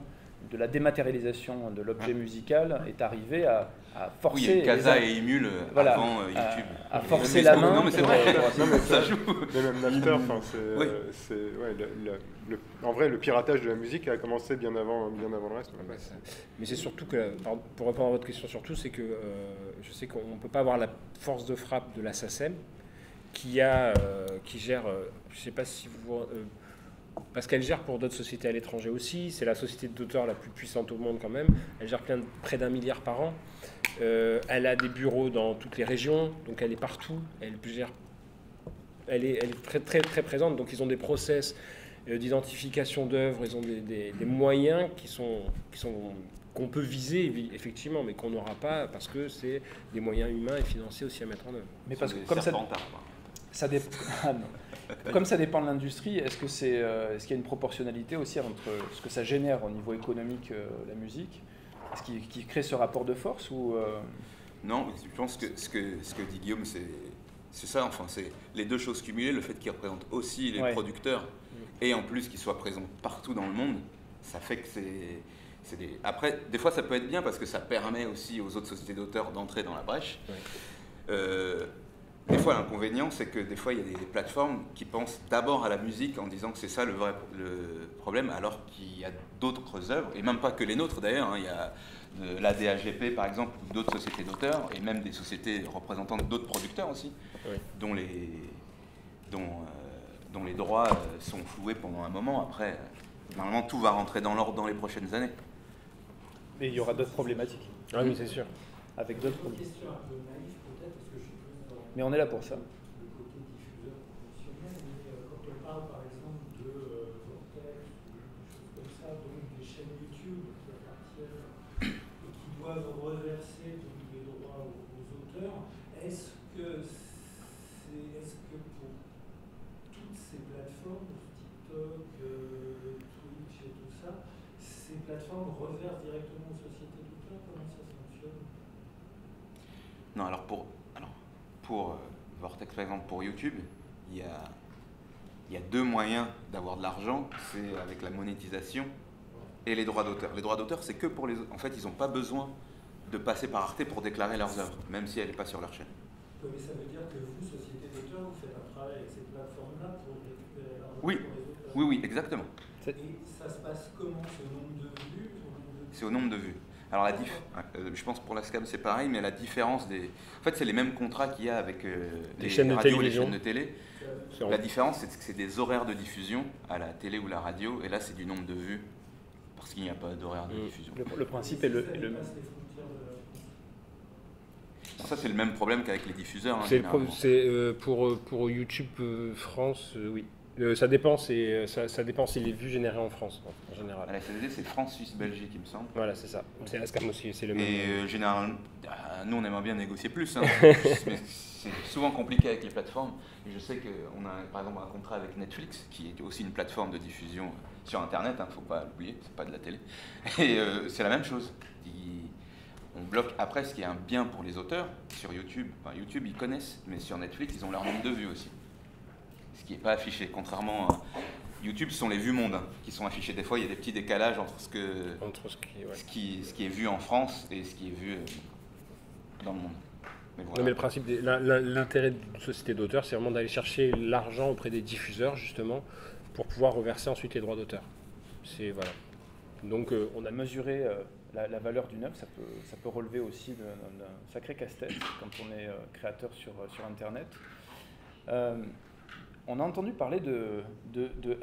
A: de la dématérialisation de l'objet musical est arrivée à forcer...
C: Oui, Casa et Emule avant YouTube.
A: À forcer la main.
C: Non, mais c'est vrai, ça joue.
D: Mais même Napster,
C: Oui.
D: en vrai, le piratage de la musique a commencé bien avant le reste.
B: Mais c'est surtout que, pour répondre à votre question surtout, c'est que je sais qu'on ne peut pas avoir la force de frappe de la SACEM qui gère, je ne sais pas si vous... parce qu'elle gère pour d'autres sociétés à l'étranger aussi, c'est la société d'auteurs la plus puissante au monde quand même, elle gère près d'1 milliard par an, elle a des bureaux dans toutes les régions, donc elle est partout, elle est très, très, très présente, donc ils ont des process d'identification d'œuvres, ils ont des moyens qu'on peut viser effectivement, mais qu'on n'aura pas parce que c'est des moyens humains et financiers aussi à mettre en œuvre.
A: Mais parce que comme ça dépend de l'industrie, est-ce qu'il y a une proportionnalité aussi entre ce que ça génère au niveau économique, la musique? Est-ce qu'il crée ce rapport de force ou
C: Non, je pense que ce que dit Guillaume, c'est ça, enfin, c'est les deux choses cumulées, le fait qu'ils représentent aussi les producteurs, et en plus qu'ils soient présents partout dans le monde, ça fait que c'est des... Après, des fois, ça peut être bien parce que ça permet aussi aux autres sociétés d'auteurs d'entrer dans la brèche. Des fois, l'inconvénient, c'est que des fois, il y a des plateformes qui pensent d'abord à la musique en disant que c'est ça le problème, alors qu'il y a d'autres œuvres, et même pas que les nôtres d'ailleurs, hein, il y a la DAGP par exemple, d'autres sociétés d'auteurs, et même des sociétés représentantes d'autres producteurs aussi, dont les droits sont floués pendant un moment. Après, normalement, tout va rentrer dans l'ordre dans les prochaines années.
A: Et il y aura d'autres problématiques.
B: Ah oui, c'est sûr.
A: Avec d'autres
F: Une question un peu naïve peut-être, parce que je suis plus dans
A: Mais on est là pour ça.
F: le côté diffuseur professionnel, mais quand on parle par exemple de Vortex ou des choses comme ça, donc des chaînes YouTube qui appartiennent et qui doivent reverser donc, des droits aux auteurs, est-ce que pour toutes ces plateformes, TikTok, Twitch et tout ça, ces plateformes reversent directement aux sociétés d'auteurs? Comment ça fonctionne?
C: Non, alors pour Vortex, par exemple, pour YouTube, il y a deux moyens d'avoir de l'argent, c'est avec la monétisation et les droits d'auteur. Les droits d'auteur, c'est que pour les... En fait, ils n'ont pas besoin de passer par Arte pour déclarer leurs œuvres, même si elle n'est pas sur leur chaîne.
F: Oui, mais ça veut dire que vous, société d'auteurs, vous faites un travail avec ces plateformes-là pour récupérer l'argent
C: Oui.
F: pour les auteurs?
C: Oui, exactement.
F: Et ça se passe comment? C'est au nombre de vues?
C: C'est au nombre de vues. Alors, je pense pour la SCAM, c'est pareil, mais la différence des... En fait, c'est les mêmes contrats qu'il y a avec les
B: chaînes de
C: radios et les
B: télévision.
C: chaînes de télé. La différence, c'est que c'est des horaires de diffusion à la télé ou la radio, et là, c'est du nombre de vues, parce qu'il n'y a pas d'horaire de diffusion.
A: Le principe est le même.
C: Ça, c'est le même problème qu'avec les diffuseurs. Hein,
B: pour YouTube France, oui. Ça dépend, ça dépend si les vues générées en France, en général.
C: À la FSD, c'est France, Suisse, Belgique, il me semble.
B: Voilà, c'est ça. C'est ASCAM aussi, c'est le même.
C: Et généralement, nous, on aimerait bien négocier plus, hein, mais c'est souvent compliqué avec les plateformes. Et je sais qu'on a, par exemple, un contrat avec Netflix, qui est aussi une plateforme de diffusion sur Internet, il ne faut pas l'oublier, c'est pas de la télé. Et c'est la même chose. On bloque après ce qui est un bien pour les auteurs sur YouTube. Enfin, YouTube, ils connaissent, mais sur Netflix, ils ont leur nombre de vues aussi. Ce qui n'est pas affiché, contrairement à YouTube, ce sont les vues mondes qui sont affichées. Des fois, il y a des petits décalages entre ce qui est vu en France et ce qui est vu dans le monde. Mais voilà.
B: Non, mais le principe, l'intérêt d'une société d'auteur, c'est vraiment d'aller chercher l'argent auprès des diffuseurs, justement, pour pouvoir reverser ensuite les droits d'auteur. C'est voilà. Donc,
A: On a mesuré la valeur d'une œuvre, ça peut relever aussi d'un sacré casse-tête quand on est créateur sur Internet. On a entendu parler de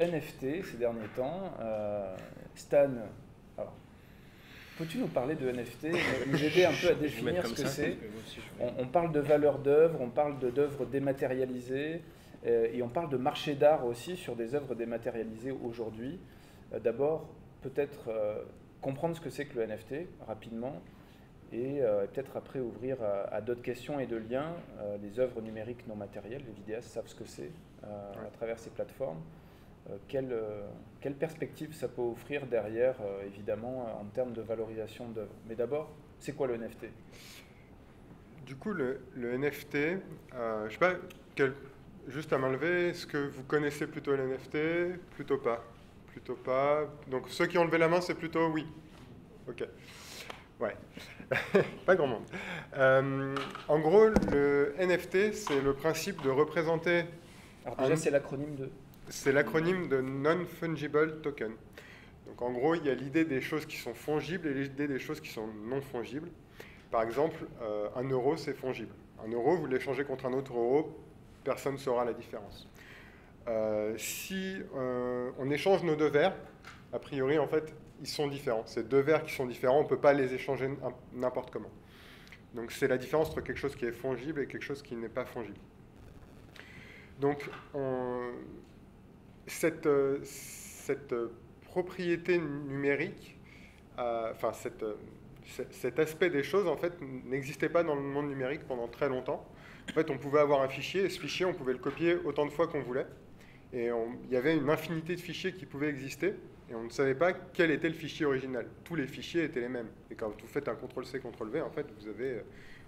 A: NFT ces derniers temps. Stan, alors, peux-tu nous parler de NFT, nous aider un peu à définir ce que c'est? On parle de valeur d'œuvre, on parle d'œuvres dématérialisées, et on parle de marché d'art aussi sur des œuvres dématérialisées aujourd'hui. D'abord, peut-être comprendre ce que c'est que le NFT rapidement, et peut-être après ouvrir à d'autres questions et de liens. Les œuvres numériques non matérielles, les vidéastes savent ce que c'est à travers ces plateformes. Quelle perspective ça peut offrir derrière, évidemment, en termes de valorisation d'œuvres. Mais d'abord, c'est quoi le NFT?
D: Du coup, le NFT, je ne sais pas, juste à main levée, est-ce que vous connaissez plutôt le NFT? Plutôt pas. Plutôt pas. Donc ceux qui ont levé la main, c'est plutôt oui. Ok. Ouais. Pas grand monde. En gros, le NFT, c'est le principe de représenter...
A: Alors déjà, c'est l'acronyme de...
D: C'est l'acronyme de Non-Fungible Token. Donc en gros, il y a l'idée des choses qui sont fongibles et l'idée des choses qui sont non fongibles. Par exemple, 1 euro, c'est fongible. 1 euro, vous l'échangez contre un autre euro, personne ne saura la différence. Si on échange nos 2 verres, a priori, en fait, ils sont différents. Ces 2 verres qui sont différents, on ne peut pas les échanger n'importe comment. Donc c'est la différence entre quelque chose qui est fongible et quelque chose qui n'est pas fongible. Donc cette propriété numérique, enfin cet aspect des choses, en fait, n'existait pas dans le monde numérique pendant très longtemps. En fait, on pouvait avoir un fichier, et ce fichier, on pouvait le copier autant de fois qu'on voulait. Et il y avait une infinité de fichiers qui pouvaient exister, et on ne savait pas quel était le fichier original. Tous les fichiers étaient les mêmes. Et quand vous faites un CTRL-C, CTRL-V, en fait, vous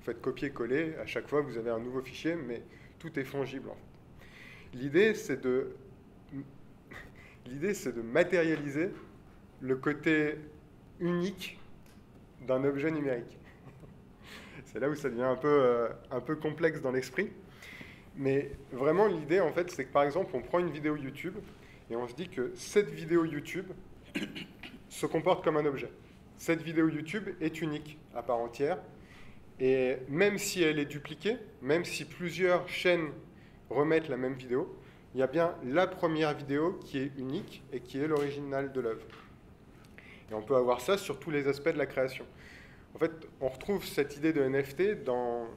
D: faites copier-coller, à chaque fois, vous avez un nouveau fichier, mais tout est fongible, en fait. L'idée, c'est de matérialiser le côté unique d'un objet numérique. C'est là où ça devient un peu complexe dans l'esprit. Mais vraiment, l'idée, en fait, c'est que, par exemple, on prend une vidéo YouTube et on se dit que cette vidéo YouTube se comporte comme un objet. Cette vidéo YouTube est unique à part entière. Et même si elle est dupliquée, même si plusieurs chaînes remettent la même vidéo, il y a bien la première vidéo qui est unique et qui est l'original de l'œuvre. Et on peut avoir ça sur tous les aspects de la création. En fait, on retrouve cette idée de NFT dans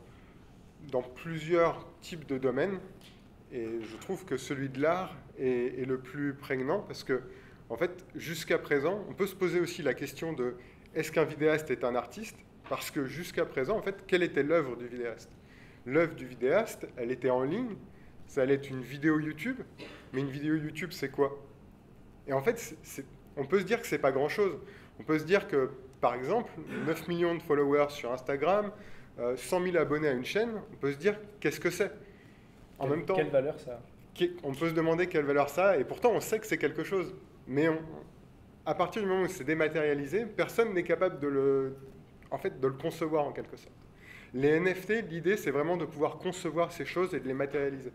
D: plusieurs types de domaines, et je trouve que celui de l'art est le plus prégnant, parce que, en fait, jusqu'à présent, on peut se poser aussi la question de est-ce qu'un vidéaste est un artiste? Parce que jusqu'à présent, en fait, quelle était l'œuvre du vidéaste? L'œuvre du vidéaste, elle était en ligne, ça allait être une vidéo YouTube, mais une vidéo YouTube, c'est quoi? Et en fait, on peut se dire que c'est pas grand-chose. On peut se dire que, par exemple, 9 millions de followers sur Instagram, 100 000 abonnés à une chaîne, on peut se dire qu'est-ce que c'est. En même temps,
A: quelle valeur ça a?
D: on peut se demander quelle valeur ça a, et pourtant on sait que c'est quelque chose. Mais à partir du moment où c'est dématérialisé, personne n'est capable de le concevoir en quelque sorte. Les NFT, l'idée c'est vraiment de pouvoir concevoir ces choses et de les matérialiser.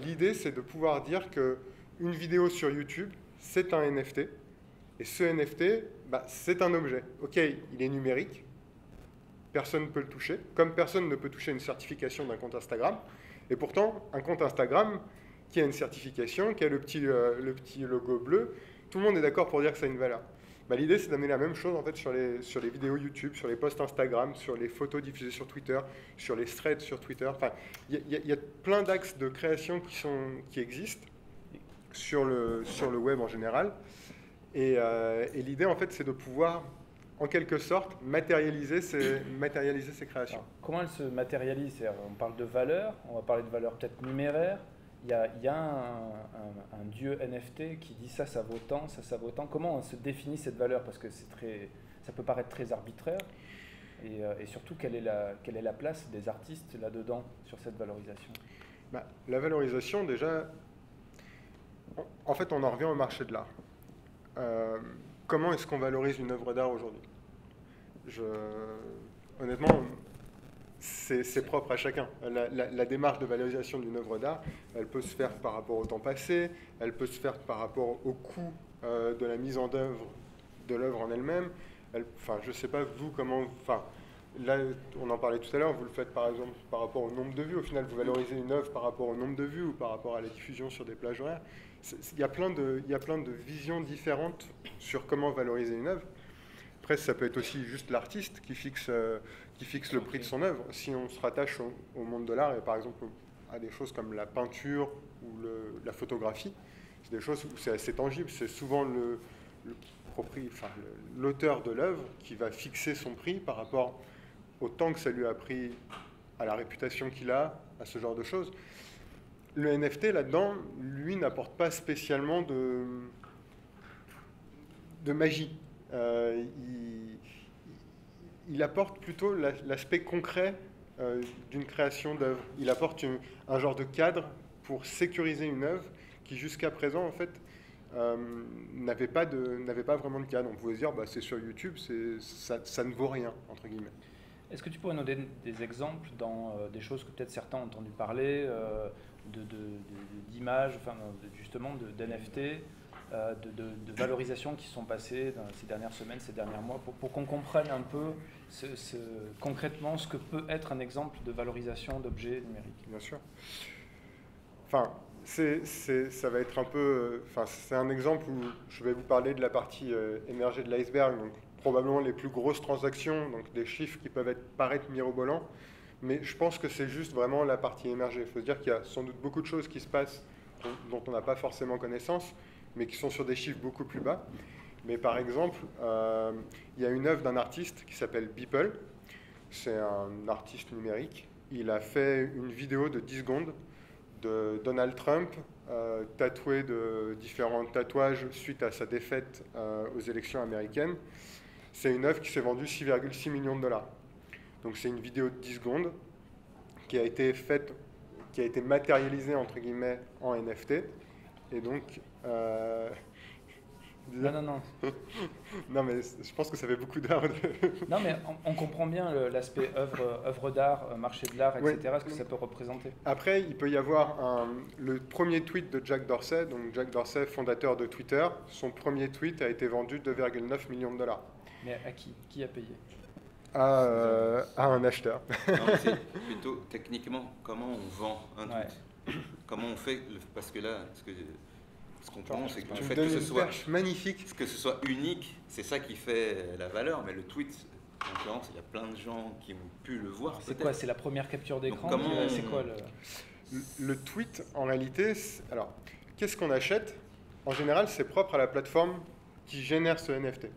D: L'idée c'est de pouvoir dire qu'une vidéo sur YouTube, c'est un NFT, et ce NFT, c'est un objet. Ok, il est numérique, personne ne peut le toucher, comme personne ne peut toucher une certification d'un compte Instagram, et pourtant, un compte Instagram qui a une certification, qui a le petit logo bleu, tout le monde est d'accord pour dire que ça a une valeur. L'idée, c'est d'amener la même chose en fait, sur les vidéos YouTube, sur les posts Instagram, sur les photos diffusées sur Twitter, sur les threads sur Twitter. Enfin, il y a plein d'axes de création qui existent sur le web en général. Et l'idée, en fait, c'est de pouvoir, en quelque sorte, matérialiser ces créations.
A: Alors, comment elles se matérialisent? On parle de valeur, on va parler de valeur peut-être numéraire. Il y a un dieu NFT qui dit ça vaut tant, ça vaut tant. Comment on se définit cette valeur? Parce que ça peut paraître très arbitraire. Et surtout, quelle est la place des artistes là-dedans, sur cette valorisation?
D: La valorisation, déjà, en fait, on en revient au marché de l'art. Comment est-ce qu'on valorise une œuvre d'art aujourd'hui? Honnêtement, c'est propre à chacun. La démarche de valorisation d'une œuvre d'art, elle peut se faire par rapport au temps passé, elle peut se faire par rapport au coût de la mise en œuvre de l'œuvre en elle-même. Je ne sais pas, vous, comment... Là, on en parlait tout à l'heure, vous le faites par exemple par rapport au nombre de vues. Au final, vous valorisez une œuvre par rapport au nombre de vues ou par rapport à la diffusion sur des plages horaires. Il y a plein de visions différentes sur comment valoriser une œuvre. Après, ça peut être aussi juste l'artiste qui fixe le prix de son œuvre. Si on se rattache au monde de l'art, et par exemple à des choses comme la peinture ou la photographie, c'est des choses où c'est assez tangible. C'est souvent l'auteur de l'œuvre qui va fixer son prix par rapport au temps que ça lui a pris, à la réputation qu'il a, à ce genre de choses. Le NFT, là-dedans, lui, n'apporte pas spécialement de magie. Il apporte plutôt l'aspect concret d'une création d'œuvre. Il apporte un genre de cadre pour sécuriser une œuvre qui, jusqu'à présent, en fait, n'avait pas vraiment de cadre. On pouvait se dire, c'est sur YouTube, ça ne vaut rien, entre guillemets.
A: Est-ce que tu pourrais nous donner des exemples dans des choses que peut-être certains ont entendu parler, d'images, justement d'NFT, de valorisation qui sont passées dans ces dernières semaines, ces derniers mois, pour qu'on comprenne un peu concrètement ce que peut être un exemple de valorisation d'objets numériques?
D: Bien sûr. Ça va être un peu... c'est un exemple où je vais vous parler de la partie émergée de l'iceberg, donc probablement les plus grosses transactions, donc des chiffres qui peuvent paraître mirobolants, mais je pense que c'est juste vraiment la partie émergée. Il faut se dire qu'il y a sans doute beaucoup de choses qui se passent dont on n'a pas forcément connaissance, mais qui sont sur des chiffres beaucoup plus bas. Mais par exemple, il y a une œuvre d'un artiste qui s'appelle Beeple. C'est un artiste numérique. Il a fait une vidéo de 10 secondes de Donald Trump tatoué de différents tatouages suite à sa défaite aux élections américaines. C'est une œuvre qui s'est vendue 6,6 millions de dollars. Donc c'est une vidéo de 10 secondes qui a été matérialisée entre guillemets en NFT. Et donc...
A: Non.
D: Non, mais je pense que ça fait beaucoup d'art.
A: Non, mais on comprend bien l'aspect œuvre d'art, marché de l'art, etc.
D: Oui.
A: Ce que ça peut représenter.
D: Après, il peut y avoir le premier tweet de Jack Dorsey. Donc Jack Dorsey, fondateur de Twitter, son premier tweet a été vendu 2,9 millions de dollars.
A: Mais à qui? Qui a payé?
D: À un acheteur.
C: Non, c'est plutôt techniquement comment on vend un tweet. Comment on fait, parce que là, ce qu'on pense, c'est que le fait que ce soit
D: magnifique,
C: que ce soit unique, c'est ça qui fait la valeur. Mais le tweet, en l'occurrence, il y a plein de gens qui ont pu le voir.
A: C'est quoi? C'est la première capture d'écran? C'est quoi
D: le tweet, en réalité, alors, qu'est-ce qu'on achète? En général, c'est propre à la plateforme qui génère ce NFT.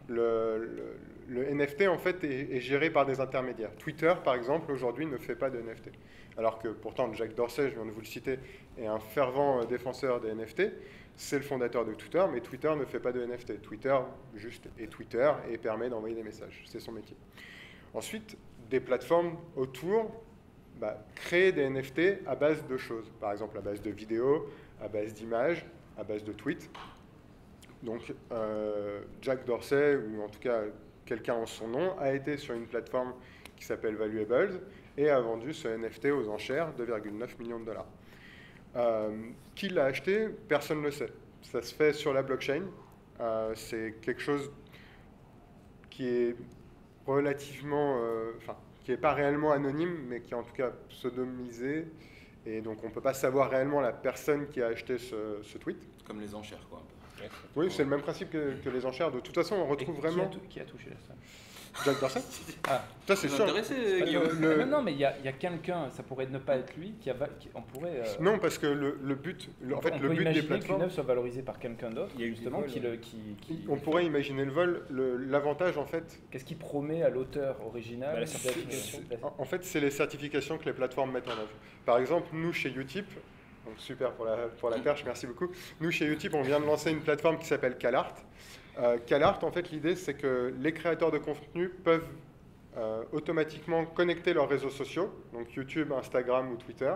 D: Le NFT, en fait, est géré par des intermédiaires. Twitter, par exemple, aujourd'hui, ne fait pas de NFT. Alors que, pourtant, Jack Dorsey, je viens de vous le citer, est un fervent défenseur des NFT. c'est le fondateur de Twitter, mais Twitter ne fait pas de NFT. Twitter juste est Twitter et permet d'envoyer des messages. C'est son métier. Ensuite, des plateformes autour créent des NFT à base de choses. Par exemple, à base de vidéos, à base d'images, à base de tweets. Donc, Jack Dorsey, ou en tout cas quelqu'un en son nom, a été sur une plateforme qui s'appelle Valuables et a vendu ce NFT aux enchères, 2,9 millions de dollars. Qui l'a acheté? Personne ne le sait. Ça se fait sur la blockchain. C'est quelque chose qui est relativement... qui n'est pas réellement anonyme, mais qui est en tout cas pseudonymisé. Et donc, on ne peut pas savoir réellement la personne qui a acheté ce tweet.
C: Comme les enchères, quoi. Un peu.
D: Oui, c'est le même principe que les enchères. De toute façon, on retrouve vraiment...
A: Qui a touché ça?
D: Jack Dorsey.
A: Ah,
D: ça c'est sûr.
C: Intéressé, Guillaume.
A: Non, mais il y a quelqu'un, ça pourrait ne pas être lui, on pourrait...
D: Non, parce que le but,
A: en fait, le but des plateformes... qu'une œuvre soit valorisée par quelqu'un d'autre, justement,
D: On pourrait imaginer le vol. L'avantage, en fait...
A: Qu'est-ce qui promet à l'auteur original?
B: La certification.
D: En fait, c'est les certifications que les plateformes mettent en œuvre. Par exemple, nous, chez Utip, donc super pour la perche, merci beaucoup. Nous, chez Utip, on vient de lancer une plateforme qui s'appelle CalArt. CalArt, en fait, l'idée, c'est que les créateurs de contenu peuvent automatiquement connecter leurs réseaux sociaux, donc YouTube, Instagram ou Twitter.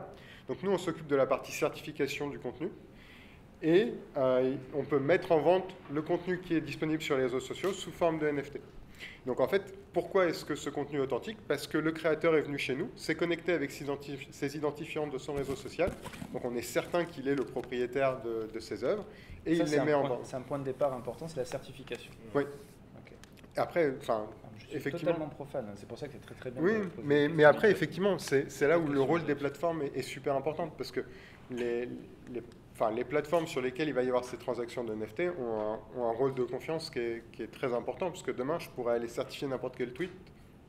D: Donc nous, on s'occupe de la partie certification du contenu. Et on peut mettre en vente le contenu qui est disponible sur les réseaux sociaux sous forme de NFT. Donc en fait, pourquoi est-ce que ce contenu est authentique? Parce que le créateur est venu chez nous, s'est connecté avec ses identifiants de son réseau social, donc on est certain qu'il est le propriétaire de ses œuvres, et il les met en vente.
A: C'est un point de départ important, c'est la certification.
D: Oui.
A: Okay.
D: Après,
A: je suis
D: effectivement...
A: totalement profane, c'est pour ça que c'est très très bien.
D: Oui, mais après, effectivement, c'est là où le rôle des plateformes est super important, parce que les plateformes sur lesquelles il va y avoir ces transactions de NFT ont un rôle de confiance qui est très important, parce que demain, je pourrais aller certifier n'importe quel tweet,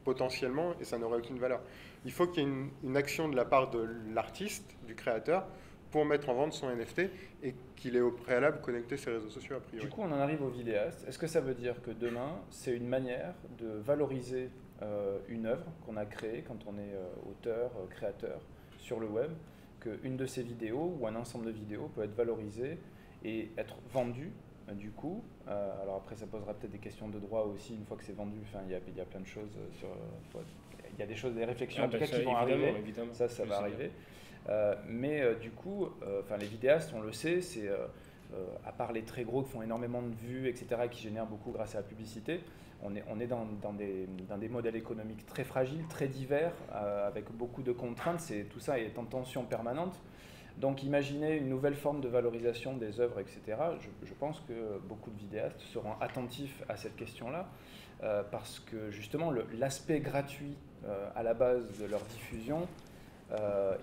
D: potentiellement, et ça n'aurait aucune valeur. Il faut qu'il y ait une action de la part de l'artiste, du créateur, pour mettre en vente son NFT, et qu'il ait au préalable connecté ses réseaux sociaux, a priori.
A: Du coup, on en arrive aux vidéastes. Est-ce que ça veut dire que demain, c'est une manière de valoriser une œuvre qu'on a créée quand on est auteur, créateur, sur le web, qu'une de ces vidéos ou un ensemble de vidéos peut être valorisé et être vendu du coup. Alors après, ça posera peut-être des questions de droit aussi une fois que c'est vendu. Enfin, il y a plein de choses sur... Il y a des réflexions en tout cas qui vont arriver.
B: Évidemment.
A: Ça va arriver. Mais du coup, les vidéastes, on le sait, c'est à part les très gros qui font énormément de vues, etc., qui génèrent beaucoup grâce à la publicité, on est dans des modèles économiques très fragiles, très divers, avec beaucoup de contraintes. Tout ça est en tension permanente. Donc imaginez une nouvelle forme de valorisation des œuvres, etc. Je pense que beaucoup de vidéastes seront attentifs à cette question-là, parce que justement l'aspect gratuit à la base de leur diffusion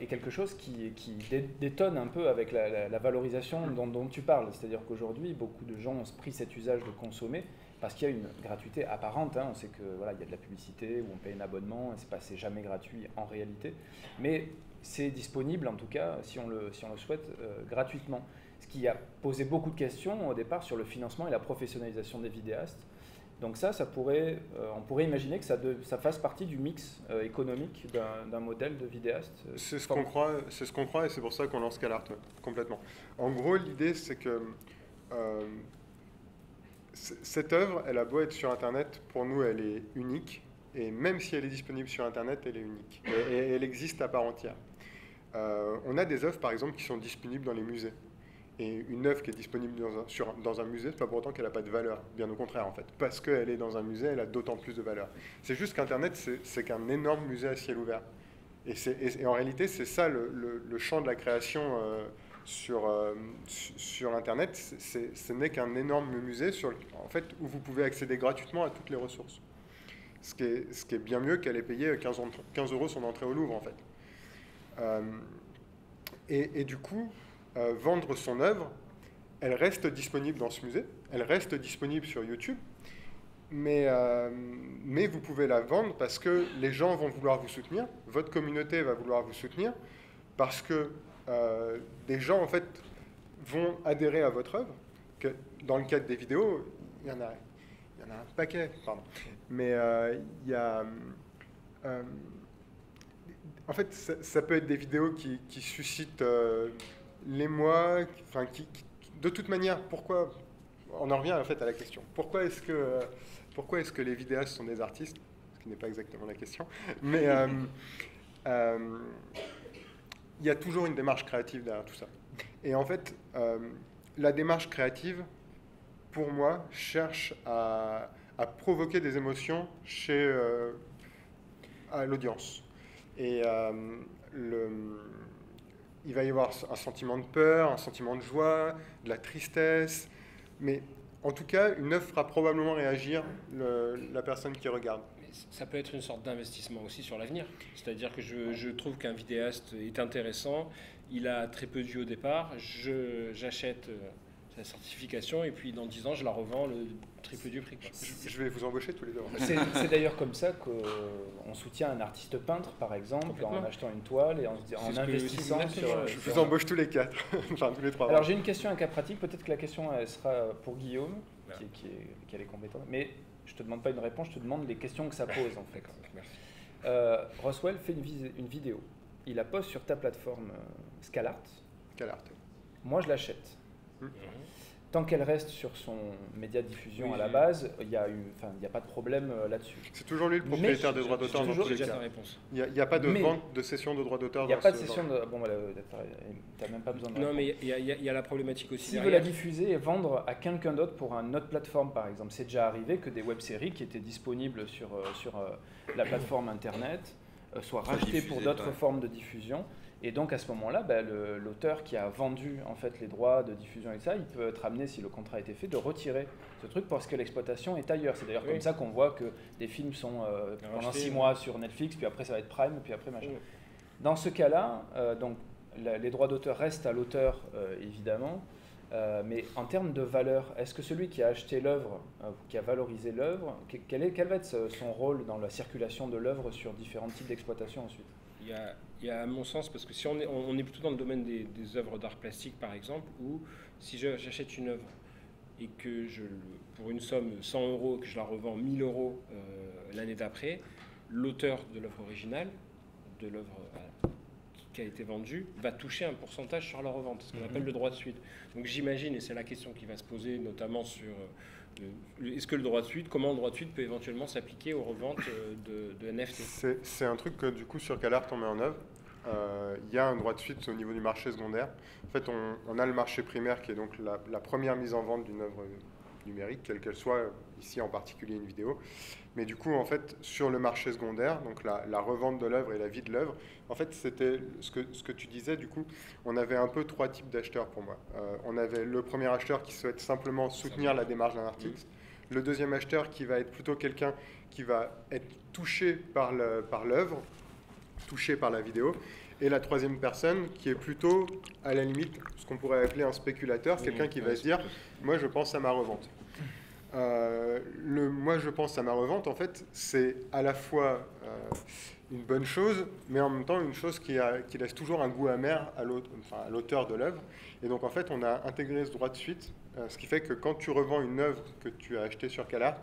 A: est quelque chose qui détonne un peu avec la valorisation dont tu parles. C'est-à-dire qu'aujourd'hui, beaucoup de gens ont pris cet usage de consommer parce qu'il y a une gratuité apparente. On sait que il y a de la publicité où on paye un abonnement, c'est jamais gratuit en réalité, mais c'est disponible en tout cas, si on le souhaite, gratuitement. Ce qui a posé beaucoup de questions au départ sur le financement et la professionnalisation des vidéastes. Donc on pourrait imaginer que ça fasse partie du mix économique d'un modèle de vidéaste.
D: C'est ce qu'on croit, et c'est pour ça qu'on lance CalArt complètement. En gros, l'idée, c'est que cette œuvre, elle a beau être sur Internet, pour nous, elle est unique, et même si elle est disponible sur Internet, elle est unique, et elle existe à part entière. On a des œuvres, par exemple, qui sont disponibles dans les musées. Et une œuvre qui est disponible dans un musée, c'est pas pour autant qu'elle n'a pas de valeur. Bien au contraire, en fait. Parce qu'elle est dans un musée, elle a d'autant plus de valeur. C'est juste qu'Internet, c'est qu'un énorme musée à ciel ouvert. Et en réalité, c'est ça le champ de la création sur Internet. Ce n'est qu'un énorme musée en fait, où vous pouvez accéder gratuitement à toutes les ressources. Ce qui est bien mieux qu'aller payer 15 € son entrée au Louvre, en fait. Et du coup... vendre son œuvre, elle reste disponible dans ce musée, elle reste disponible sur YouTube, mais vous pouvez la vendre parce que les gens vont vouloir vous soutenir, votre communauté va vouloir vous soutenir, parce que des gens, en fait, vont adhérer à votre œuvre, que dans le cadre des vidéos, il y en a un paquet, pardon, mais il y a... en fait, ça peut être des vidéos qui suscitent... l'émoi, de toute manière, pourquoi, on en revient en fait à la question, pourquoi est-ce que les vidéastes sont des artistes, ce qui n'est pas exactement la question, mais il y a toujours une démarche créative derrière tout ça. Et en fait, la démarche créative, pour moi, cherche à provoquer des émotions à l'audience. Et il va y avoir un sentiment de peur, un sentiment de joie, de la tristesse, mais en tout cas, une œuvre fera probablement réagir la personne qui regarde.
B: Mais ça peut être une sorte d'investissement aussi sur l'avenir. C'est-à-dire que je trouve qu'un vidéaste est intéressant, il a très peu de vues au départ, j'achète la certification et puis dans 10 ans, je la revends le triple du prix.
D: Je vais vous embaucher tous les deux.
A: C'est d'ailleurs comme ça qu'on soutient un artiste peintre, par exemple, en achetant une toile et en investissant sur...
D: Je vous embauche tous les 4, enfin tous les 3.
A: Alors j'ai une question, un cas pratique, peut-être que la question elle sera pour Guillaume, qui a les compétences, mais je ne te demande pas une réponse, je te demande les questions que ça pose en fait.
B: Merci.
A: Roswell fait une vidéo, il la poste sur ta plateforme Scalart. Moi je l'achète. Tant qu'elle reste sur son média de diffusion à la base, il n'y a pas de problème là-dessus.
D: C'est toujours lui le propriétaire des droits d'auteur dans tous les cas. Il n'y a pas de vente de cession de droits d'auteur.
A: Il n'y a pas de cession de... Bon, voilà, tu n'as même pas besoin de...
B: Non, mais il y a la problématique aussi.
A: S'il veut la diffuser et vendre à quelqu'un d'autre pour une autre plateforme, par exemple, c'est déjà arrivé que des web-séries qui étaient disponibles sur la plateforme Internet soient rachetées pour d'autres formes de diffusion. Et donc à ce moment-là, l'auteur qui a vendu en fait les droits de diffusion et ça, il peut être amené, si le contrat a été fait, de retirer ce truc parce que l'exploitation est ailleurs. C'est d'ailleurs comme ça qu'on voit que des films sont pendant 6 mois sur Netflix, puis après ça va être Prime, puis après machin. Dans ce cas-là, donc les droits d'auteur restent à l'auteur évidemment, mais en termes de valeur, est-ce que celui qui a acheté l'œuvre, qui a valorisé l'œuvre, quel va être son rôle dans la circulation de l'œuvre sur différents types d'exploitation ensuite ?
B: Il y a à mon sens, parce que si on est plutôt dans le domaine des œuvres d'art plastique par exemple, où si j'achète une œuvre et que pour une somme 100 €, que je la revends 1000 € l'année d'après, l'auteur de l'œuvre originale, de l'œuvre qui a été vendue, va toucher un pourcentage sur la revente, ce qu'on appelle le droit de suite. Donc j'imagine, et c'est la question qui va se poser notamment sur est-ce que le droit de suite, comment le droit de suite peut éventuellement s'appliquer aux reventes de NFT.
D: C'est un truc que du coup sur Scalart on met en œuvre. Il y a un droit de suite au niveau du marché secondaire. En fait, on a le marché primaire qui est donc la première mise en vente d'une œuvre numérique, quelle qu'elle soit, ici en particulier une vidéo. Mais du coup, en fait, sur le marché secondaire, donc la revente de l'œuvre et la vie de l'œuvre, en fait, c'était ce que tu disais, du coup, on avait un peu 3 types d'acheteurs pour moi. On avait le premier acheteur qui souhaite simplement soutenir la démarche d'un artiste. Le deuxième acheteur qui va être plutôt quelqu'un qui va être touché par l'œuvre, touché par la vidéo. Et la troisième personne qui est plutôt, à la limite, ce qu'on pourrait appeler un spéculateur, quelqu'un qui va se dire « moi je pense à ma revente ». Moi je pense à ma revente, en fait, c'est à la fois une bonne chose, mais en même temps une chose qui laisse toujours un goût amer à l'auteur de l'œuvre. Et donc en fait, on a intégré ce droit de suite, ce qui fait que quand tu revends une œuvre que tu as achetée sur Scalart,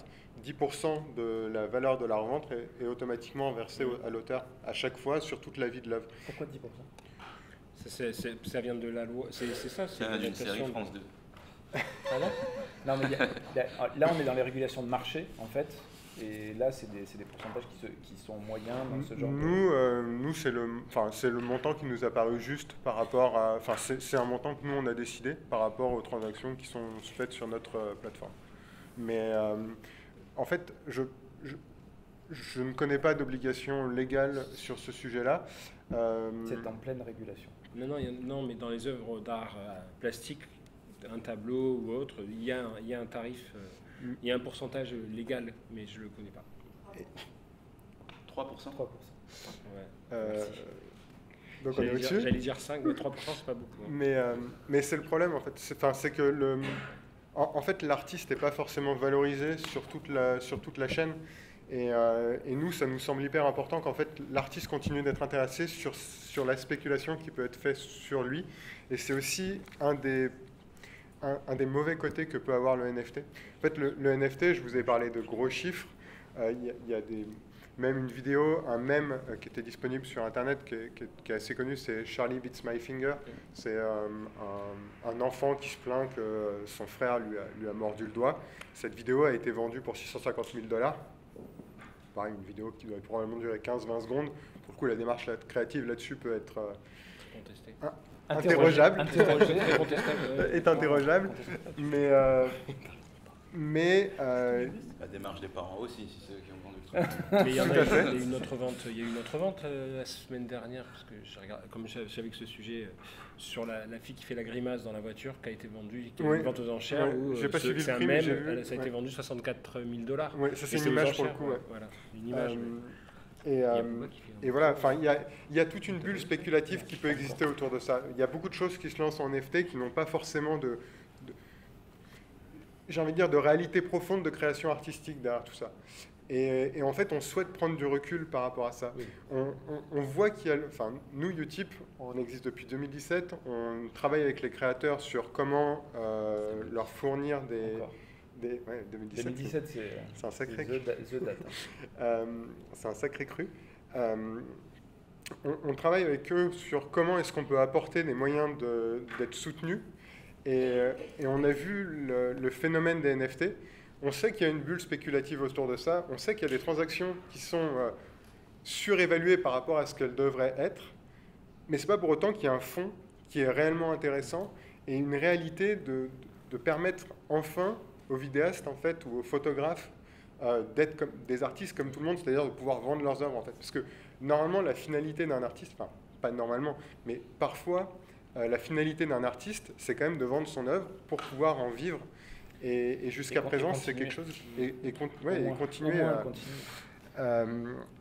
D: 10% de la valeur de la revente est automatiquement versée à l'auteur à chaque fois sur toute la vie de l'œuvre.
A: Pourquoi 10%
B: Ça vient de la loi, c'est ça, c'est
C: une série France 2.
A: Ah non, mais là, on est dans les régulations de marché, en fait, et là, c'est des pourcentages qui sont moyens dans ce genre
D: Nous, c'est le montant qui nous a paru juste par rapport à... Enfin, c'est un montant que nous, on a décidé par rapport aux transactions qui sont faites sur notre plateforme. Mais en fait, je ne connais pas d'obligation légale sur ce sujet-là.
A: C'est en pleine régulation.
B: Non, mais dans les œuvres d'art plastique, un tableau ou autre, il y a un tarif, il y a un pourcentage légal, mais je ne le connais pas.
C: 3%.
A: 3%.
B: Ouais.
D: Donc on est au-dessus.
B: J'allais dire 5, mais 3% c'est pas beaucoup.
D: Hein. Mais c'est le problème en fait. C'est que en fait l'artiste n'est pas forcément valorisé sur toute la chaîne. Et nous, ça nous semble hyper important qu'en fait l'artiste continue d'être intéressé sur la spéculation qui peut être faite sur lui. Et c'est aussi un des mauvais côtés que peut avoir le NFT. En fait, le NFT, je vous ai parlé de gros chiffres. Il y a même une vidéo, un mème qui était disponible sur Internet, qui est assez connu, c'est Charlie Beats My Finger. C'est un enfant qui se plaint que son frère lui a mordu le doigt. Cette vidéo a été vendue pour $650 000. Pareil, une vidéo qui doit probablement durer 15-20 secondes. Pour le coup, la démarche créative là-dessus peut être interrogeable. Est interrogeable. Mais
C: la démarche des parents aussi, si c'est eux qui ont vendu le truc.
B: Mais il y a eu une autre vente la semaine dernière, parce que comme je savais que ce sujet sur la fille qui fait la grimace dans la voiture, qui a été vendue, qui a une vente aux enchères, où
D: j'ai pas suivi
B: c'est
D: le
B: un
D: prix,
B: même, ça a été vendu $64 000.
D: Oui, ça c'est une image pour le coup.
B: Voilà, une image.
D: Et voilà, enfin, il y a toute une bulle spéculative qui peut exister autour de ça. Il y a beaucoup de choses qui se lancent en NFT qui n'ont pas forcément j'ai envie de dire, de réalité profonde de création artistique derrière tout ça. Et en fait, on souhaite prendre du recul par rapport à ça. Oui. On voit qu'il y a... Enfin, nous, Utip, on existe depuis 2017. On travaille avec les créateurs sur comment leur fournir des...
A: 2017,
D: c'est un sacré
A: the date.
D: C'est un sacré cru. On travaille avec eux sur comment est-ce qu'on peut apporter des moyens d'être soutenus. Et on a vu le phénomène des NFT. On sait qu'il y a une bulle spéculative autour de ça. On sait qu'il y a des transactions qui sont surévaluées par rapport à ce qu'elles devraient être. Mais ce n'est pas pour autant qu'il y a un fond qui est réellement intéressant et une réalité de permettre enfin aux vidéastes en fait, ou aux photographes d'être comme des artistes comme tout le monde, c'est-à-dire de pouvoir vendre leurs œuvres. En fait. Parce que normalement, la finalité d'un artiste, enfin, pas normalement, mais parfois, la finalité d'un artiste, c'est quand même de vendre son œuvre pour pouvoir en vivre. Et jusqu'à présent, c'est quelque chose... Et continuer.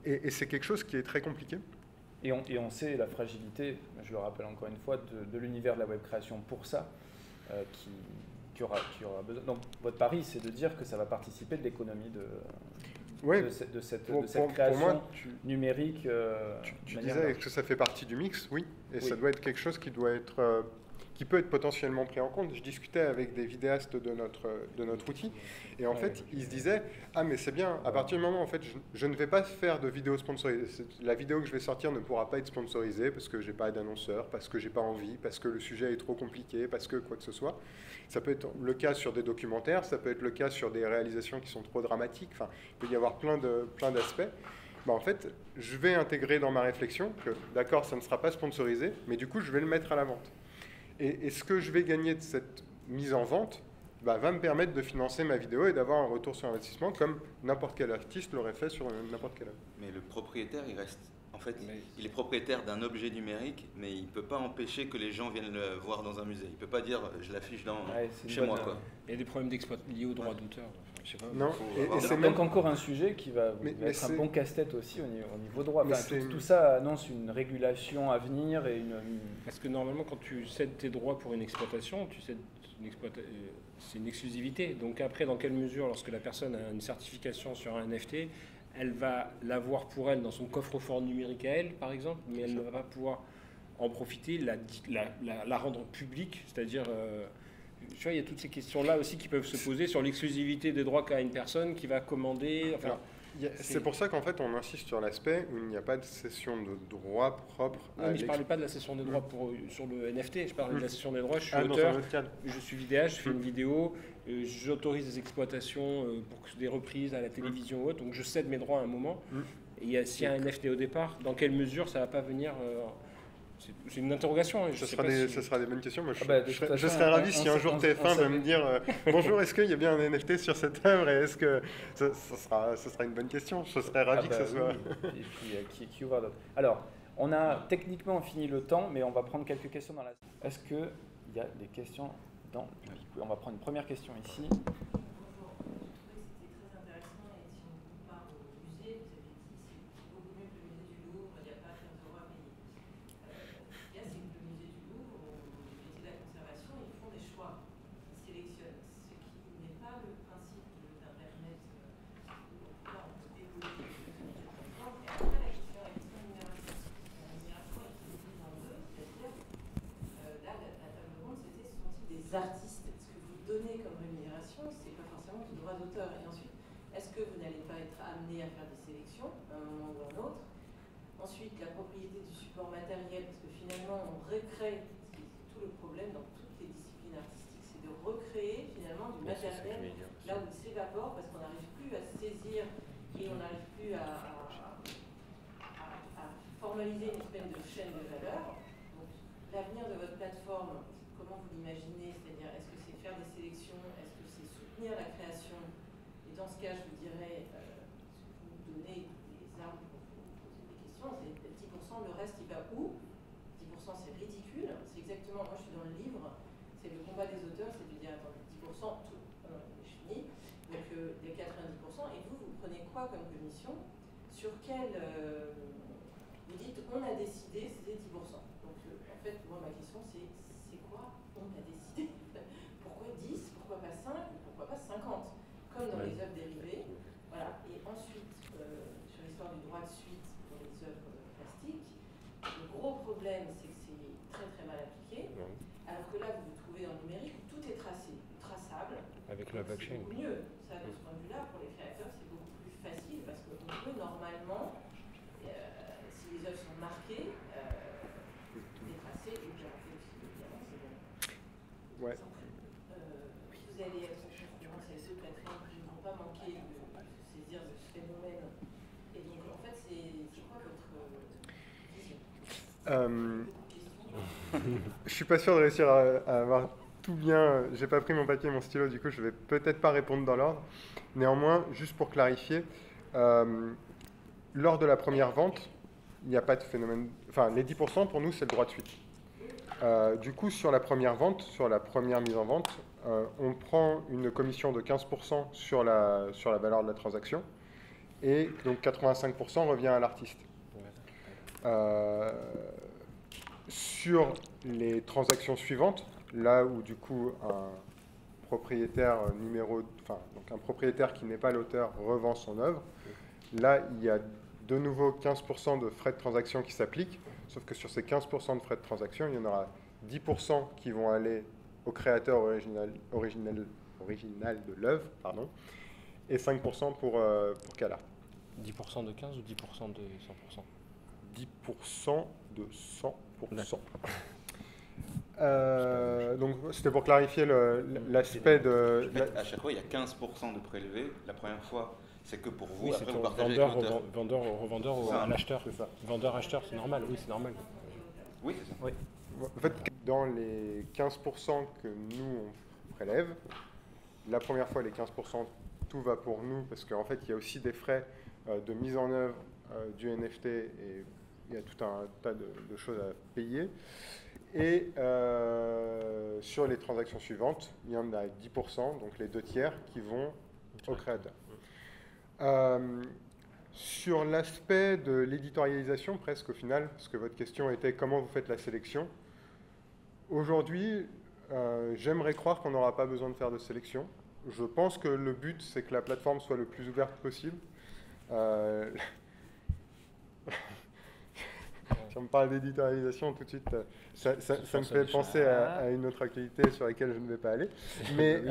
D: Et c'est quelque chose qui est très compliqué.
A: Et on sait la fragilité, je le rappelle encore une fois, de l'univers de la web création pour ça, qui aura besoin. Donc votre pari, c'est de dire que ça va participer de l'économie de cette création pour moi, numérique.
D: Tu disais que ça fait partie du mix, oui, et ça doit être quelque chose qui doit être, qui peut être potentiellement pris en compte. Je discutais avec des vidéastes de notre outil, et en fait, ils se disaient mais c'est bien. À partir du moment, en fait, je ne vais pas faire de vidéo sponsorisée. La vidéo que je vais sortir ne pourra pas être sponsorisée parce que j'ai pas d'annonceur, parce que j'ai pas envie, parce que le sujet est trop compliqué, parce que quoi que ce soit. Ça peut être le cas sur des documentaires, ça peut être le cas sur des réalisations qui sont trop dramatiques. Enfin, il peut y avoir plein d'aspects. En fait, je vais intégrer dans ma réflexion que, d'accord, ça ne sera pas sponsorisé, mais du coup, je vais le mettre à la vente. Et ce que je vais gagner de cette mise en vente va me permettre de financer ma vidéo et d'avoir un retour sur investissement comme n'importe quel artiste l'aurait fait sur n'importe quelle œuvre.
C: Mais le propriétaire, il reste... En fait, il est propriétaire d'un objet numérique, mais il ne peut pas empêcher que les gens viennent le voir dans un musée. Il ne peut pas dire je l'affiche chez moi. Quoi.
B: Il y a des problèmes liés aux droits d'auteur. Je sais pas,
D: non,
A: c'est donc encore un sujet qui va être un bon casse-tête aussi au niveau droit. Tout ça annonce une régulation à venir et
B: Parce que normalement, quand tu cèdes tes droits pour une exploitation, c'est une exclusivité. Donc après, dans quelle mesure, lorsque la personne a une certification sur un NFT, elle va l'avoir pour elle dans son coffre-fort numérique à elle, par exemple, mais elle ne va pas pouvoir en profiter, la rendre publique, c'est-à-dire... tu vois, il y a toutes ces questions-là aussi qui peuvent se poser sur l'exclusivité des droits qu'a une personne qui va commander. Enfin,
D: c'est pour ça qu'en fait, on insiste sur l'aspect où il n'y a pas de cession de droits propres.
B: Non, mais je ne parlais pas de la cession des droits sur le NFT, je parlais de la cession des droits. Je suis auteur, je suis vidéaste, je fais une vidéo, j'autorise des exploitations pour des reprises à la télévision ou autre, donc je cède mes droits à un moment. Et s'il y a un NFT au départ, dans quelle mesure ça ne va pas venir... C'est une interrogation.
D: Ce sera des bonnes questions. Moi, je serais ravi si un jour TF1 va me dire bonjour, est-ce qu'il y a bien un NFT sur cette œuvre et est-ce que ce sera une bonne question. Je serais ravi que ce soit.
A: Et puis qui ouvre d'autres. Alors, on a techniquement fini le temps, mais on va prendre quelques questions dans la. Est-ce qu'il y a des questions dans le public? On va prendre une première question ici.
G: Artistes, ce que vous donnez comme rémunération, c'est pas forcément du droit d'auteur. Et ensuite, est-ce que vous n'allez pas être amené à faire des sélections Ensuite, la propriété du support matériel, parce que finalement, on recrée, c'est tout le problème dans toutes les disciplines artistiques, c'est de recréer finalement du matériel là où il s'évapore, parce qu'on n'arrive plus à saisir et on n'arrive plus à formaliser une espèce de chaîne de valeur. Donc, l'avenir de votre plateforme, comment vous l'imaginez? C'est-à-dire, est-ce que c'est faire des sélections? Est-ce que c'est soutenir la création? Et dans ce cas, je vous dirais, vous donnez des armes pour vous poser des questions, c'est 10%, le reste, il va où? 10%, c'est ridicule. C'est exactement, moi je suis dans le livre, c'est le combat des auteurs, c'est de dire, attendez, 10%, tout. Non, je finis. Donc, il y a 90%. Et vous prenez quoi comme commission? Sur quel... vous dites, on a décidé, c'était 10%. Donc, en fait, moi, ma question, c'est quoi on a décidé? Pourquoi 10? Pourquoi pas 5? Pourquoi pas 50? Comme dans les œuvres dérivées. Voilà. Et ensuite, sur l'histoire du droit de suite pour les œuvres plastiques, le gros problème, c'est que c'est très très mal appliqué. Alors que là, vous vous trouvez en numérique où tout est tracé, traçable.
B: Avec la blockchain.
G: C'est beaucoup mieux. Ça, de ce point de vue-là, pour les créateurs, c'est beaucoup plus facile parce qu'on peut normalement, si les œuvres sont marquées, les tracer et puis en fait aussi, évidemment, c'est bon.
D: Ouais.
G: Vous allez être en concurrence avec deux plateformes qui ne vont pas manquer de se saisir de ce phénomène. Et donc, en fait, c'est quoi votre vision?
D: Je suis pas sûr de réussir à avoir tout bien. J'ai pas pris mon papier et mon stylo, du coup je vais peut-être pas répondre dans l'ordre. Néanmoins, juste pour clarifier, lors de la première vente, il n'y a pas de phénomène. Enfin, les 10% pour nous, c'est le droit de suite. Du coup, sur la première vente, sur la première mise en vente, on prend une commission de 15% sur la valeur de la transaction, et donc 85% revient à l'artiste. Sur les transactions suivantes, là où du coup un propriétaire donc un propriétaire qui n'est pas l'auteur revend son œuvre, là il y a de nouveau 15% de frais de transaction qui s'appliquent, sauf que sur ces 15% de frais de transaction, il y en aura 10% qui vont aller au créateur original de l'œuvre, et 5% pour Cala.
B: 10% de 15 ou 10% de 100%?
D: 10% de 100%. Donc c'était pour clarifier l'aspect de...
C: En fait, à chaque fois, il y a 15% de prélevés. La première fois, c'est que pour vous.
B: Oui,
C: après,
B: c'est
C: vous
B: pour
C: partagez
B: vendeur,
C: avec l'auteur.
B: revendeur ou à l'acheteur. C'est ça. Vendeur-acheteur, c'est normal. Oui, c'est normal.
C: Oui, c'est ça.
B: Oui.
D: En fait, dans les 15% que nous, on prélève, la première fois, les 15%, tout va pour nous, parce qu'en fait, il y a aussi des frais de mise en œuvre du NFT, et il y a tout un tas de choses à payer. Et sur les transactions suivantes, il y en a 10%, donc les 2/3, qui vont au créateur. Sur l'aspect de l'éditorialisation, presque au final, parce que votre question était comment vous faites la sélection. Aujourd'hui, j'aimerais croire qu'on n'aura pas besoin de faire de sélection. Je pense que le but, c'est que la plateforme soit le plus ouverte possible. Si on me parle d'éditorialisation, tout de suite, ça me fait penser à une autre activité sur laquelle je ne vais pas aller. Mais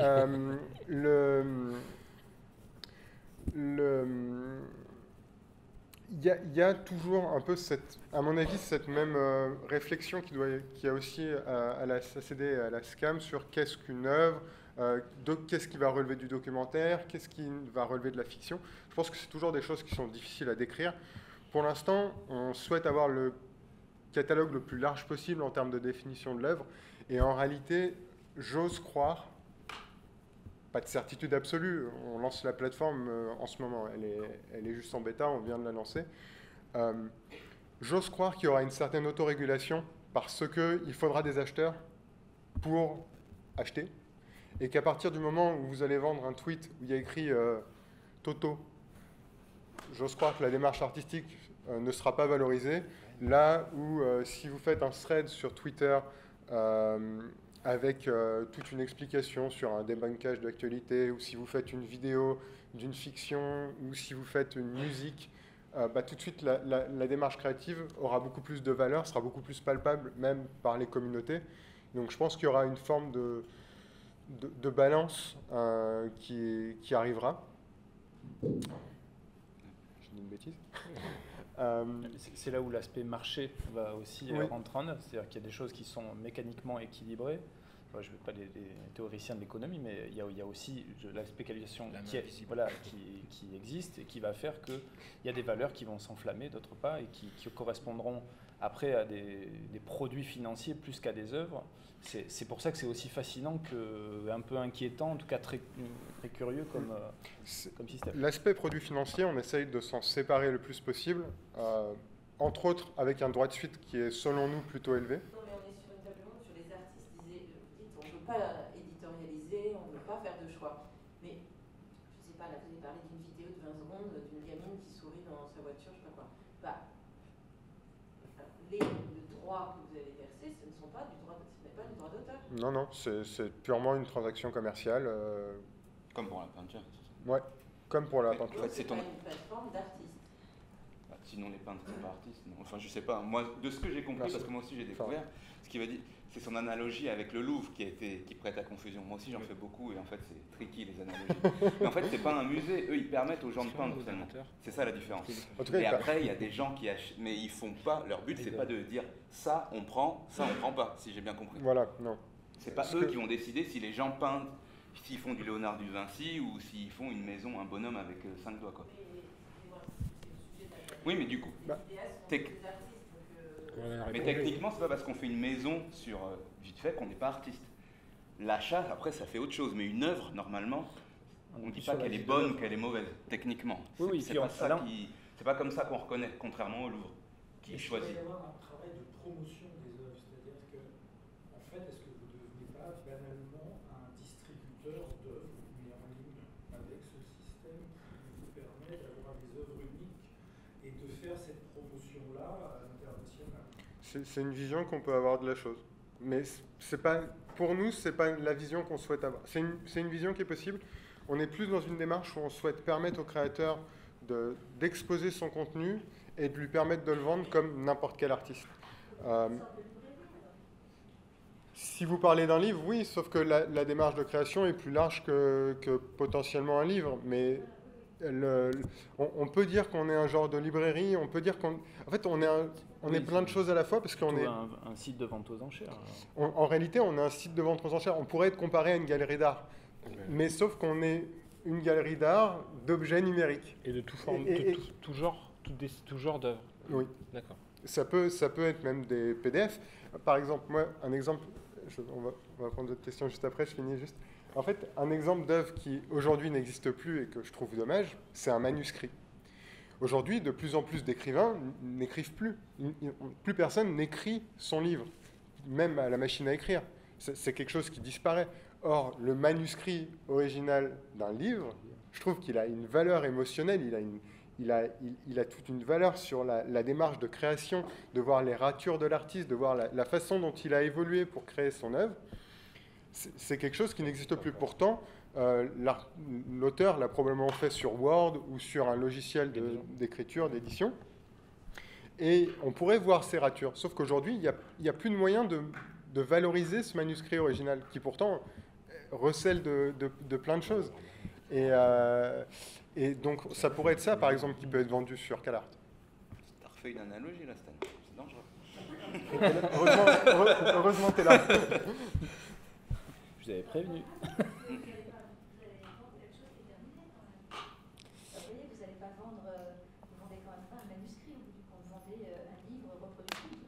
D: il y a toujours un peu à mon avis, cette même réflexion qui a aussi à la SACD et à la SCAM sur qu'est-ce qu'une œuvre, qu'est-ce qui va relever du documentaire, qu'est-ce qui va relever de la fiction. Je pense que c'est toujours des choses qui sont difficiles à décrire. Pour l'instant, on souhaite avoir le catalogue le plus large possible en termes de définition de l'œuvre. Et en réalité, j'ose croire, pas de certitude absolue, on lance la plateforme en ce moment, elle est juste en bêta, on vient de la lancer. J'ose croire qu'il y aura une certaine autorégulation parce qu'il faudra des acheteurs pour acheter. Et qu'à partir du moment où vous allez vendre un tweet où il y a écrit Toto, j'ose croire que la démarche artistique ne sera pas valorisée. Là où si vous faites un thread sur Twitter avec toute une explication sur un débunkage d'actualité, ou si vous faites une vidéo d'une fiction, ou si vous faites une musique, tout de suite la démarche créative aura beaucoup plus de valeur, sera beaucoup plus palpable même par les communautés. Donc je pense qu'il y aura une forme de balance qui arrivera. Je dis une bêtise.
A: C'est là où l'aspect marché va aussi
D: Oui.
A: rentrer en œuvre. C'est-à-dire qu'il y a des choses qui sont mécaniquement équilibrées. Moi, je ne veux pas les théoriciens de l'économie, mais il y a aussi la spéculation
B: La main
A: qui existe et qui va faire qu'il y a des valeurs qui vont s'enflammer, d'autres pas, et qui correspondront après à des produits financiers plus qu'à des œuvres. C'est pour ça que c'est aussi fascinant qu'un peu inquiétant, en tout cas très, très curieux comme système.
D: L'aspect produit financier, on essaye de s'en séparer le plus possible, entre autres avec un droit de suite qui est selon nous plutôt élevé.
G: Non, mais on est sur une table ronde sur les artistes. Vous dites, on ne veut pas éditorialiser, on ne veut pas faire de choix. Mais, je ne sais pas, là, vous avez parlé d'une vidéo de 20 secondes d'une gamine qui sourit dans sa voiture, je ne sais pas quoi. Bah, le droit que vous avez versé, ce n'est pas du droit d'auteur.
D: Non, non, c'est purement une transaction commerciale.
C: Comme pour la peinture.
D: Ouais, comme pour la
C: Mais,
D: peinture.
C: en fait,
G: C'est pas une plateforme d'artistes.
C: Bah, sinon, les peintres ne sont pas artistes. Non. Enfin, je sais pas. Moi, de ce que j'ai compris,
D: Merci.
C: parce que moi aussi j'ai découvert, ce qu'il va dire, c'est son analogie avec le Louvre qui prête à confusion. Moi aussi, j'en fais beaucoup et en fait, c'est tricky les analogies. Mais en fait, c'est pas un musée. Eux, ils permettent aux gens de peindre seulement. C'est ça la différence.
D: En tout cas,
C: Et après, il y a des gens qui achètent, mais ils font pas. Leur but, c'est pas de dire ça, on prend pas. Si j'ai bien compris.
D: Voilà, non.
C: C'est pas eux qui vont décider si les gens peignent, s'ils font du Léonard du Vinci ou s'ils font une maison, un bonhomme avec 5 doigts, quoi. Oui, mais du coup, mais techniquement, c'est pas parce qu'on fait une maison sur vite fait qu'on n'est pas artiste. L'achat, après, ça fait autre chose, mais une œuvre, normalement, on ne dit pas qu'elle est bonne ou qu'elle est mauvaise, techniquement.
A: Oui,
C: C'est pas ça c'est pas comme ça qu'on reconnaît, contrairement au Louvre, qui choisit.
F: Il doit y avoir un travail de promotion des œuvres, c'est-à-dire que, en fait, est-ce que vous ne devenez pas banalement un distributeur d'œuvres, mais en ligne, avec ce système qui vous permet d'avoir des œuvres uniques et de faire cette promotion-là à l'international?
D: C'est une vision qu'on peut avoir de la chose. Mais c'est pas, pour nous, c'est pas la vision qu'on souhaite avoir. C'est une vision qui est possible. On est plus dans une démarche où on souhaite permettre au créateur d'exposer son contenu et de lui permettre de le vendre comme n'importe quel artiste. Si vous parlez d'un livre, oui, sauf que la démarche de création est plus large que potentiellement un livre. Mais on peut dire qu'on est un genre de librairie, on peut dire qu'en fait, on est plein de choses à la fois parce qu'on est
A: un site de vente aux enchères.
D: en réalité, on est un site de vente aux enchères. On pourrait être comparé à une galerie d'art, mais sauf qu'on est une galerie d'art d'objets numériques.
B: Et de tout genre d'œuvres.
D: Oui.
B: D'accord.
D: Ça peut être même des PDF. Par exemple, moi, un exemple, on va prendre d'autres questions juste après, je finis juste. En fait, un exemple d'œuvre qui aujourd'hui n'existe plus et que je trouve dommage, c'est un manuscrit. Aujourd'hui, de plus en plus d'écrivains n'écrivent plus. Plus personne n'écrit son livre, même à la machine à écrire. C'est quelque chose qui disparaît. Or, le manuscrit original d'un livre, je trouve qu'il a une valeur émotionnelle, il a toute une valeur sur la démarche de création, de voir les ratures de l'artiste, de voir la façon dont il a évolué pour créer son œuvre. C'est quelque chose qui n'existe plus. Pourtant, l'auteur l'a probablement fait sur Word ou sur un logiciel d'écriture, d'édition. Et on pourrait voir ces ratures. Sauf qu'aujourd'hui, il n'y a plus de moyen de valoriser ce manuscrit original, qui pourtant recèle de plein de choses. Et donc, ça pourrait être ça, par exemple, qui peut être vendu sur CalArt.
C: T'as refait une analogie là, Stan. C'est dangereux.
D: Heureusement, tu es là.
A: Je vous avais prévenu.
E: Vous n'allez pas vendre, vous vendez quand même pas un manuscrit, vous vendez un livre reproductible.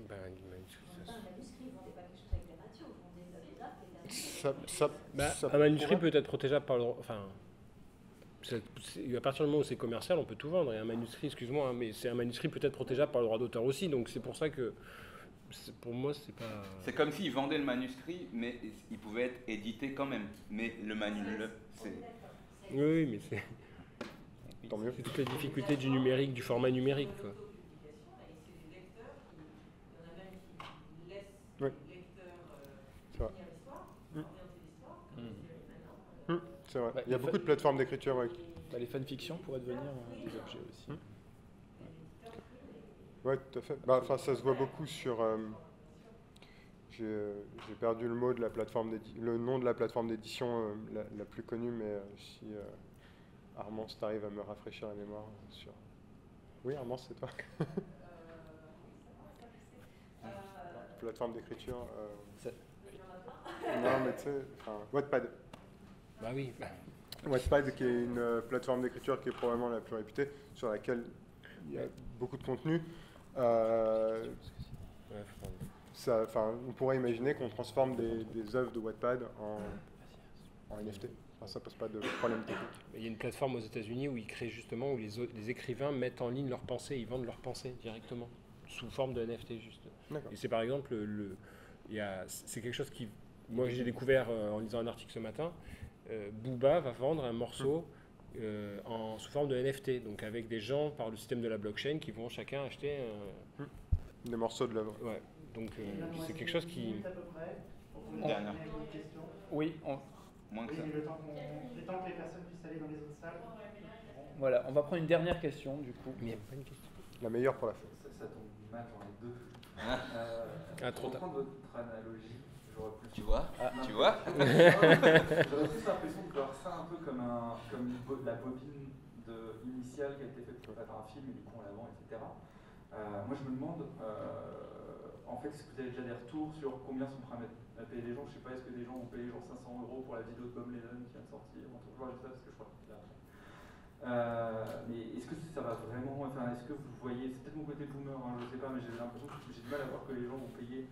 B: Ben, un manuscrit,
E: Vous vendez pas un manuscrit, vous vendez pas quelque chose avec des ratios, vous vendez une œuvre d'art et
B: un manuscrit peut être protégeable par le droit. Enfin, à partir du moment où c'est commercial, on peut tout vendre. Et un manuscrit, excuse-moi, hein, mais c'est un manuscrit peut être protégeable par le droit d'auteur aussi. Donc c'est pour ça que, pour moi, c'est pas.
C: C'est comme s'ils vendaient le manuscrit, mais il pouvait être édité quand même. Mais le manuscrit, c'est...
B: Oui, mais c'est.
D: Tant mieux.
B: C'est toute la difficulté du numérique, du format numérique, quoi.
D: Oui. C'est vrai. C'est vrai.
A: Bah,
D: Il y a beaucoup de plateformes d'écriture. Ouais.
A: Les fanfictions pourraient devenir des objets aussi.
D: Oui, tout à fait. Enfin, ça se voit beaucoup sur... j'ai perdu le nom de la plateforme d'édition la plus connue, mais si Armand, si tu arrives à me rafraîchir la mémoire sur... Oui, Armand, c'est toi. Plateforme d'écriture. Non, mais tu sais, Wattpad.
B: Bah oui.
D: Wattpad, qui est une plateforme d'écriture qui est probablement la plus réputée, sur laquelle il y a beaucoup de contenu. On pourrait imaginer qu'on transforme des œuvres de Wattpad en NFT. Enfin, ça pose pas de problème technique.
B: Il y a une plateforme aux États-Unis où ils créent justement, où les écrivains mettent en ligne leurs pensées, ils vendent leurs pensées directement, sous forme de NFT juste. Et c'est par exemple, c'est quelque chose qui, moi j'ai découvert en lisant un article ce matin, Booba va vendre un morceau sous forme de NFT, donc avec des gens par le système de la blockchain qui vont chacun acheter
D: des morceaux de l'œuvre.
B: Ouais. Donc c'est quelque chose qui...
C: Une dernière.
A: Oui,
C: Moins que ça.
H: Le temps que les personnes puissent aller dans les autres salles.
A: voilà, on va prendre une dernière question du coup.
B: Mais il n'y a pas une question.
D: La meilleure pour la fin.
I: Ça tombe mal dans les deux.
B: Trop
I: Pour
B: tard.
I: reprendre votre analogie, j'aurais plus...
C: Tu vois Tu vois
I: J'aurais plus l'impression de voir ça un peu comme la bobine initiale qui a été faite pour faire un film et du coup on la vend, etc. Moi je me demande, en fait, est-ce que vous avez déjà des retours sur combien sont prêts à payer les gens? Je sais pas, est-ce que des gens ont payé genre 500 € pour la vidéo de Bob Lennon qui vient de sortir? Je sais pas, parce que je crois qu'il est après. Mais est-ce que ça va vraiment, enfin, est-ce que vous voyez, c'est peut-être mon côté boomer, hein, je sais pas, mais j'ai l'impression que j'ai du mal à voir que les gens vont payer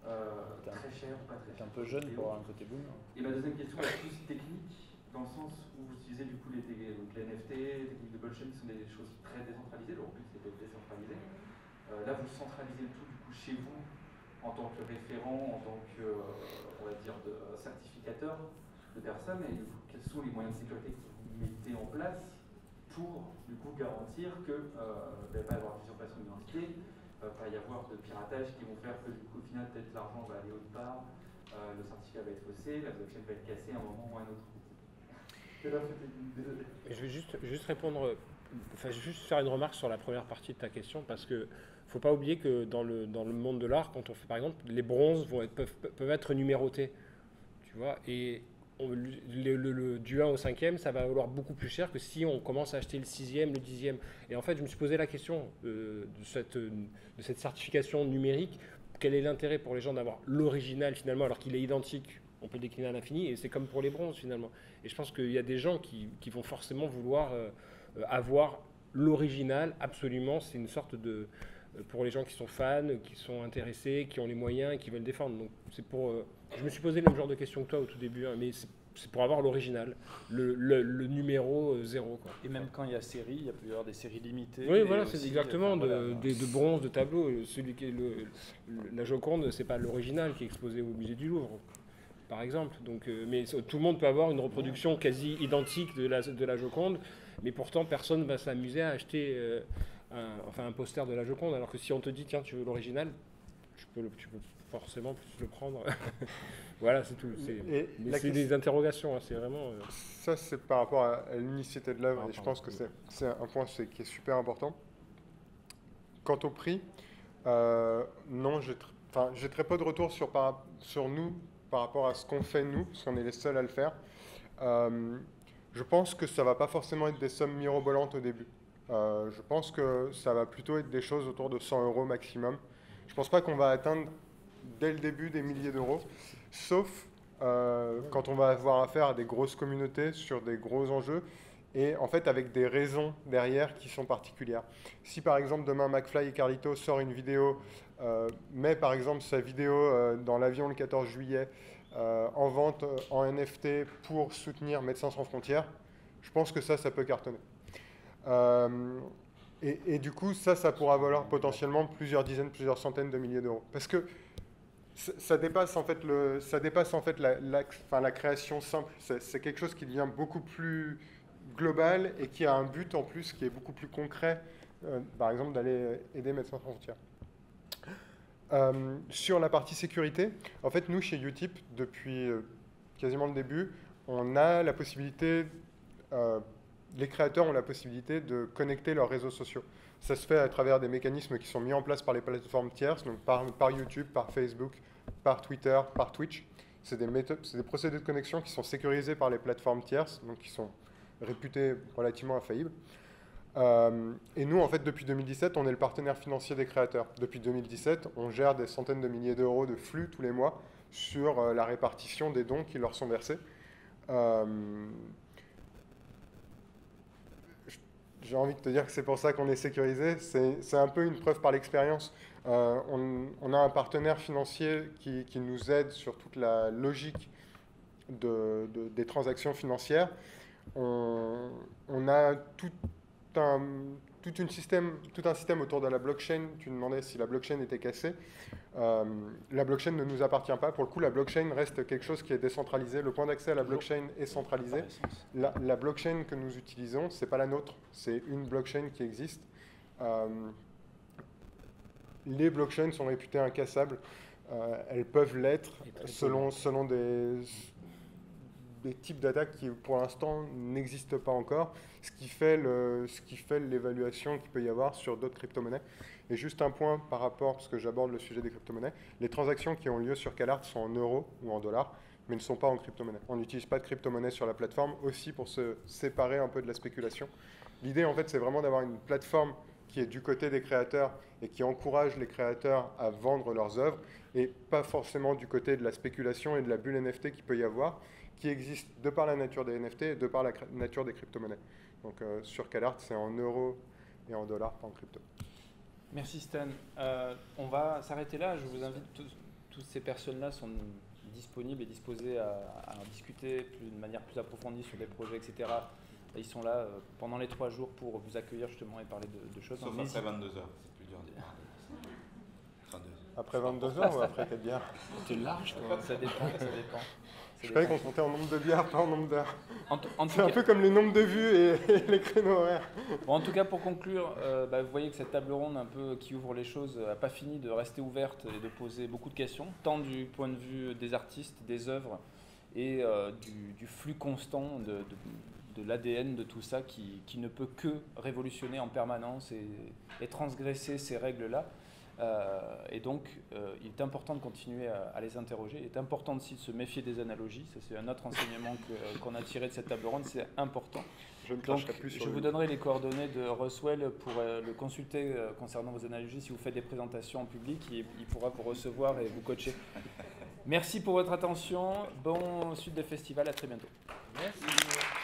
I: très cher ou pas très cher.
A: C'est un peu jeune pour avoir un côté boom.
I: Et ma deuxième question est plus technique, dans le sens où vous utilisez du coup les NFT, les techniques de blockchain qui sont des choses très décentralisées, leur but c'est d'être décentralisé. Là vous centralisez le tout du coup chez vous en tant que référent, en tant que, on va dire, de certificateur de personnes, et du coup, quels sont les moyens de sécurité que vous mettez en place pour du coup garantir que il ne va pas y avoir d'usurpation d'identité, pas y avoir de piratage qui vont faire que du coup au final peut-être l'argent va aller autre part, le certificat va être faussé, la blockchain va être cassée à un moment ou à un autre. Désolé.
B: Je vais juste répondre, juste faire une remarque sur la première partie de ta question, parce que faut pas oublier que dans le monde de l'art, quand on fait par exemple, les bronzes peuvent être numérotés, tu vois, et du 1 au 5e, ça va valoir beaucoup plus cher que si on commence à acheter le 6e, le 10e. Et en fait, je me suis posé la question de cette certification numérique, quel est l'intérêt pour les gens d'avoir l'original finalement, alors qu'il est identique, on peut le décliner à l'infini, et c'est comme pour les bronzes finalement. Et je pense qu'il y a des gens qui vont forcément vouloir avoir l'original, absolument, c'est une sorte de... pour les gens qui sont fans, qui sont intéressés, qui ont les moyens et qui veulent défendre. Donc c'est pour... je me suis posé le même genre de questions que toi au tout début, hein, mais c'est pour avoir l'original, le numéro 0. Quoi.
A: Et même quand il y a série, il peut y avoir des séries limitées.
B: Oui, voilà, c'est exactement, de bronze, de tableau. Celui qui est la Joconde, c'est pas l'original qui est exposé au musée du Louvre, par exemple. Donc, mais tout le monde peut avoir une reproduction quasi identique de la Joconde, mais pourtant personne ne va s'amuser à acheter... un poster de la Joconde, alors que si on te dit tiens tu veux l'original, tu peux forcément plus le prendre. Voilà, c'est tout. C'est des interrogations, hein, c'est vraiment...
D: Ça c'est par rapport à l'unicité de l'œuvre, et je pense que c'est un point qui est super important. Quant au prix, non, j'ai très peu de retours sur nous par rapport à ce qu'on fait nous, parce qu'on est les seuls à le faire. Je pense que ça va pas forcément être des sommes mirobolantes au début. Je pense que ça va plutôt être des choses autour de 100 € maximum. Je pense pas qu'on va atteindre dès le début des milliers d'euros, sauf quand on va avoir affaire à des grosses communautés sur des gros enjeux, et en fait avec des raisons derrière qui sont particulières. Si par exemple demain McFly et Carlito sort une vidéo, met par exemple sa vidéo dans l'avion le 14 juillet en vente en NFT pour soutenir Médecins sans frontières, je pense que ça peut cartonner. Et du coup, ça pourra valoir potentiellement plusieurs dizaines, plusieurs centaines de milliers d'euros. Parce que ça dépasse en fait, la création simple. C'est quelque chose qui devient beaucoup plus global et qui a un but en plus qui est beaucoup plus concret, par exemple d'aller aider Médecins sans frontières. Sur la partie sécurité, en fait, nous, chez Utip, depuis quasiment le début, on a la possibilité... les créateurs ont la possibilité de connecter leurs réseaux sociaux. Ça se fait à travers des mécanismes qui sont mis en place par les plateformes tierces, donc par YouTube, par Facebook, par Twitter, par Twitch. C'est des procédés de connexion qui sont sécurisés par les plateformes tierces, donc qui sont réputées relativement infaillibles. Et nous, en fait, depuis 2017, on est le partenaire financier des créateurs. Depuis 2017, on gère des centaines de milliers d'euros de flux tous les mois sur la répartition des dons qui leur sont versés. J'ai envie de te dire que c'est pour ça qu'on est sécurisé. C'est un peu une preuve par l'expérience. On a un partenaire financier qui nous aide sur toute la logique des transactions financières. On a tout un système autour de la blockchain. Tu demandais si la blockchain était cassée. La blockchain ne nous appartient pas. Pour le coup, la blockchain reste quelque chose qui est décentralisé. Le point d'accès à la blockchain est centralisé. La blockchain que nous utilisons, ce n'est pas la nôtre. C'est une blockchain qui existe. Les blockchains sont réputées incassables. Elles peuvent l'être selon des types d'attaques qui, pour l'instant, n'existent pas encore, ce qui fait l'évaluation qu'il peut y avoir sur d'autres crypto-monnaies. Et juste un point par rapport, parce que j'aborde le sujet des crypto-monnaies, les transactions qui ont lieu sur CalArt sont en euros ou en dollars, mais ne sont pas en crypto-monnaie. On n'utilise pas de crypto-monnaie sur la plateforme, aussi pour se séparer un peu de la spéculation. L'idée, en fait, c'est vraiment d'avoir une plateforme qui est du côté des créateurs et qui encourage les créateurs à vendre leurs œuvres, et pas forcément du côté de la spéculation et de la bulle NFT qu'il peut y avoir, qui existe de par la nature des NFT et de par la nature des crypto-monnaies. Donc sur CalArt, c'est en euros et en dollars, pas en crypto.
A: Merci Stan. On va s'arrêter là. Je vous invite, toutes ces personnes-là sont disponibles et disposées à discuter de manière plus approfondie sur des projets, etc. Ils sont là pendant les 3 jours pour vous accueillir justement et parler de choses.
C: Sauf après 22h, c'est plus dur.
D: Après 22h ou après 4 bières?
B: C'est large, quoi.
A: Ça dépend.
D: Je croyais qu'on comptait en nombre de bières, pas en nombre d'heures. C'est un
A: cas,
D: peu comme les nombres de vues et les créneaux horaires.
A: Bon, en tout cas, pour conclure, vous voyez que cette table ronde un peu qui ouvre les choses n'a pas fini de rester ouverte et de poser beaucoup de questions, tant du point de vue des artistes, des œuvres et du flux constant de l'ADN de tout ça qui ne peut que révolutionner en permanence et transgresser ces règles-là. Et donc, il est important de continuer à les interroger. Il est important aussi de se méfier des analogies. Ça, c'est un autre enseignement qu'on a tiré de cette table ronde. C'est important.
D: Je ne cracherai plus sur
A: Je vous donnerai les coordonnées de Ruswell pour le consulter concernant vos analogies. Si vous faites des présentations en public, il pourra vous recevoir et vous coacher. Merci pour votre attention. Bonne suite de festival. À très bientôt.
B: Merci.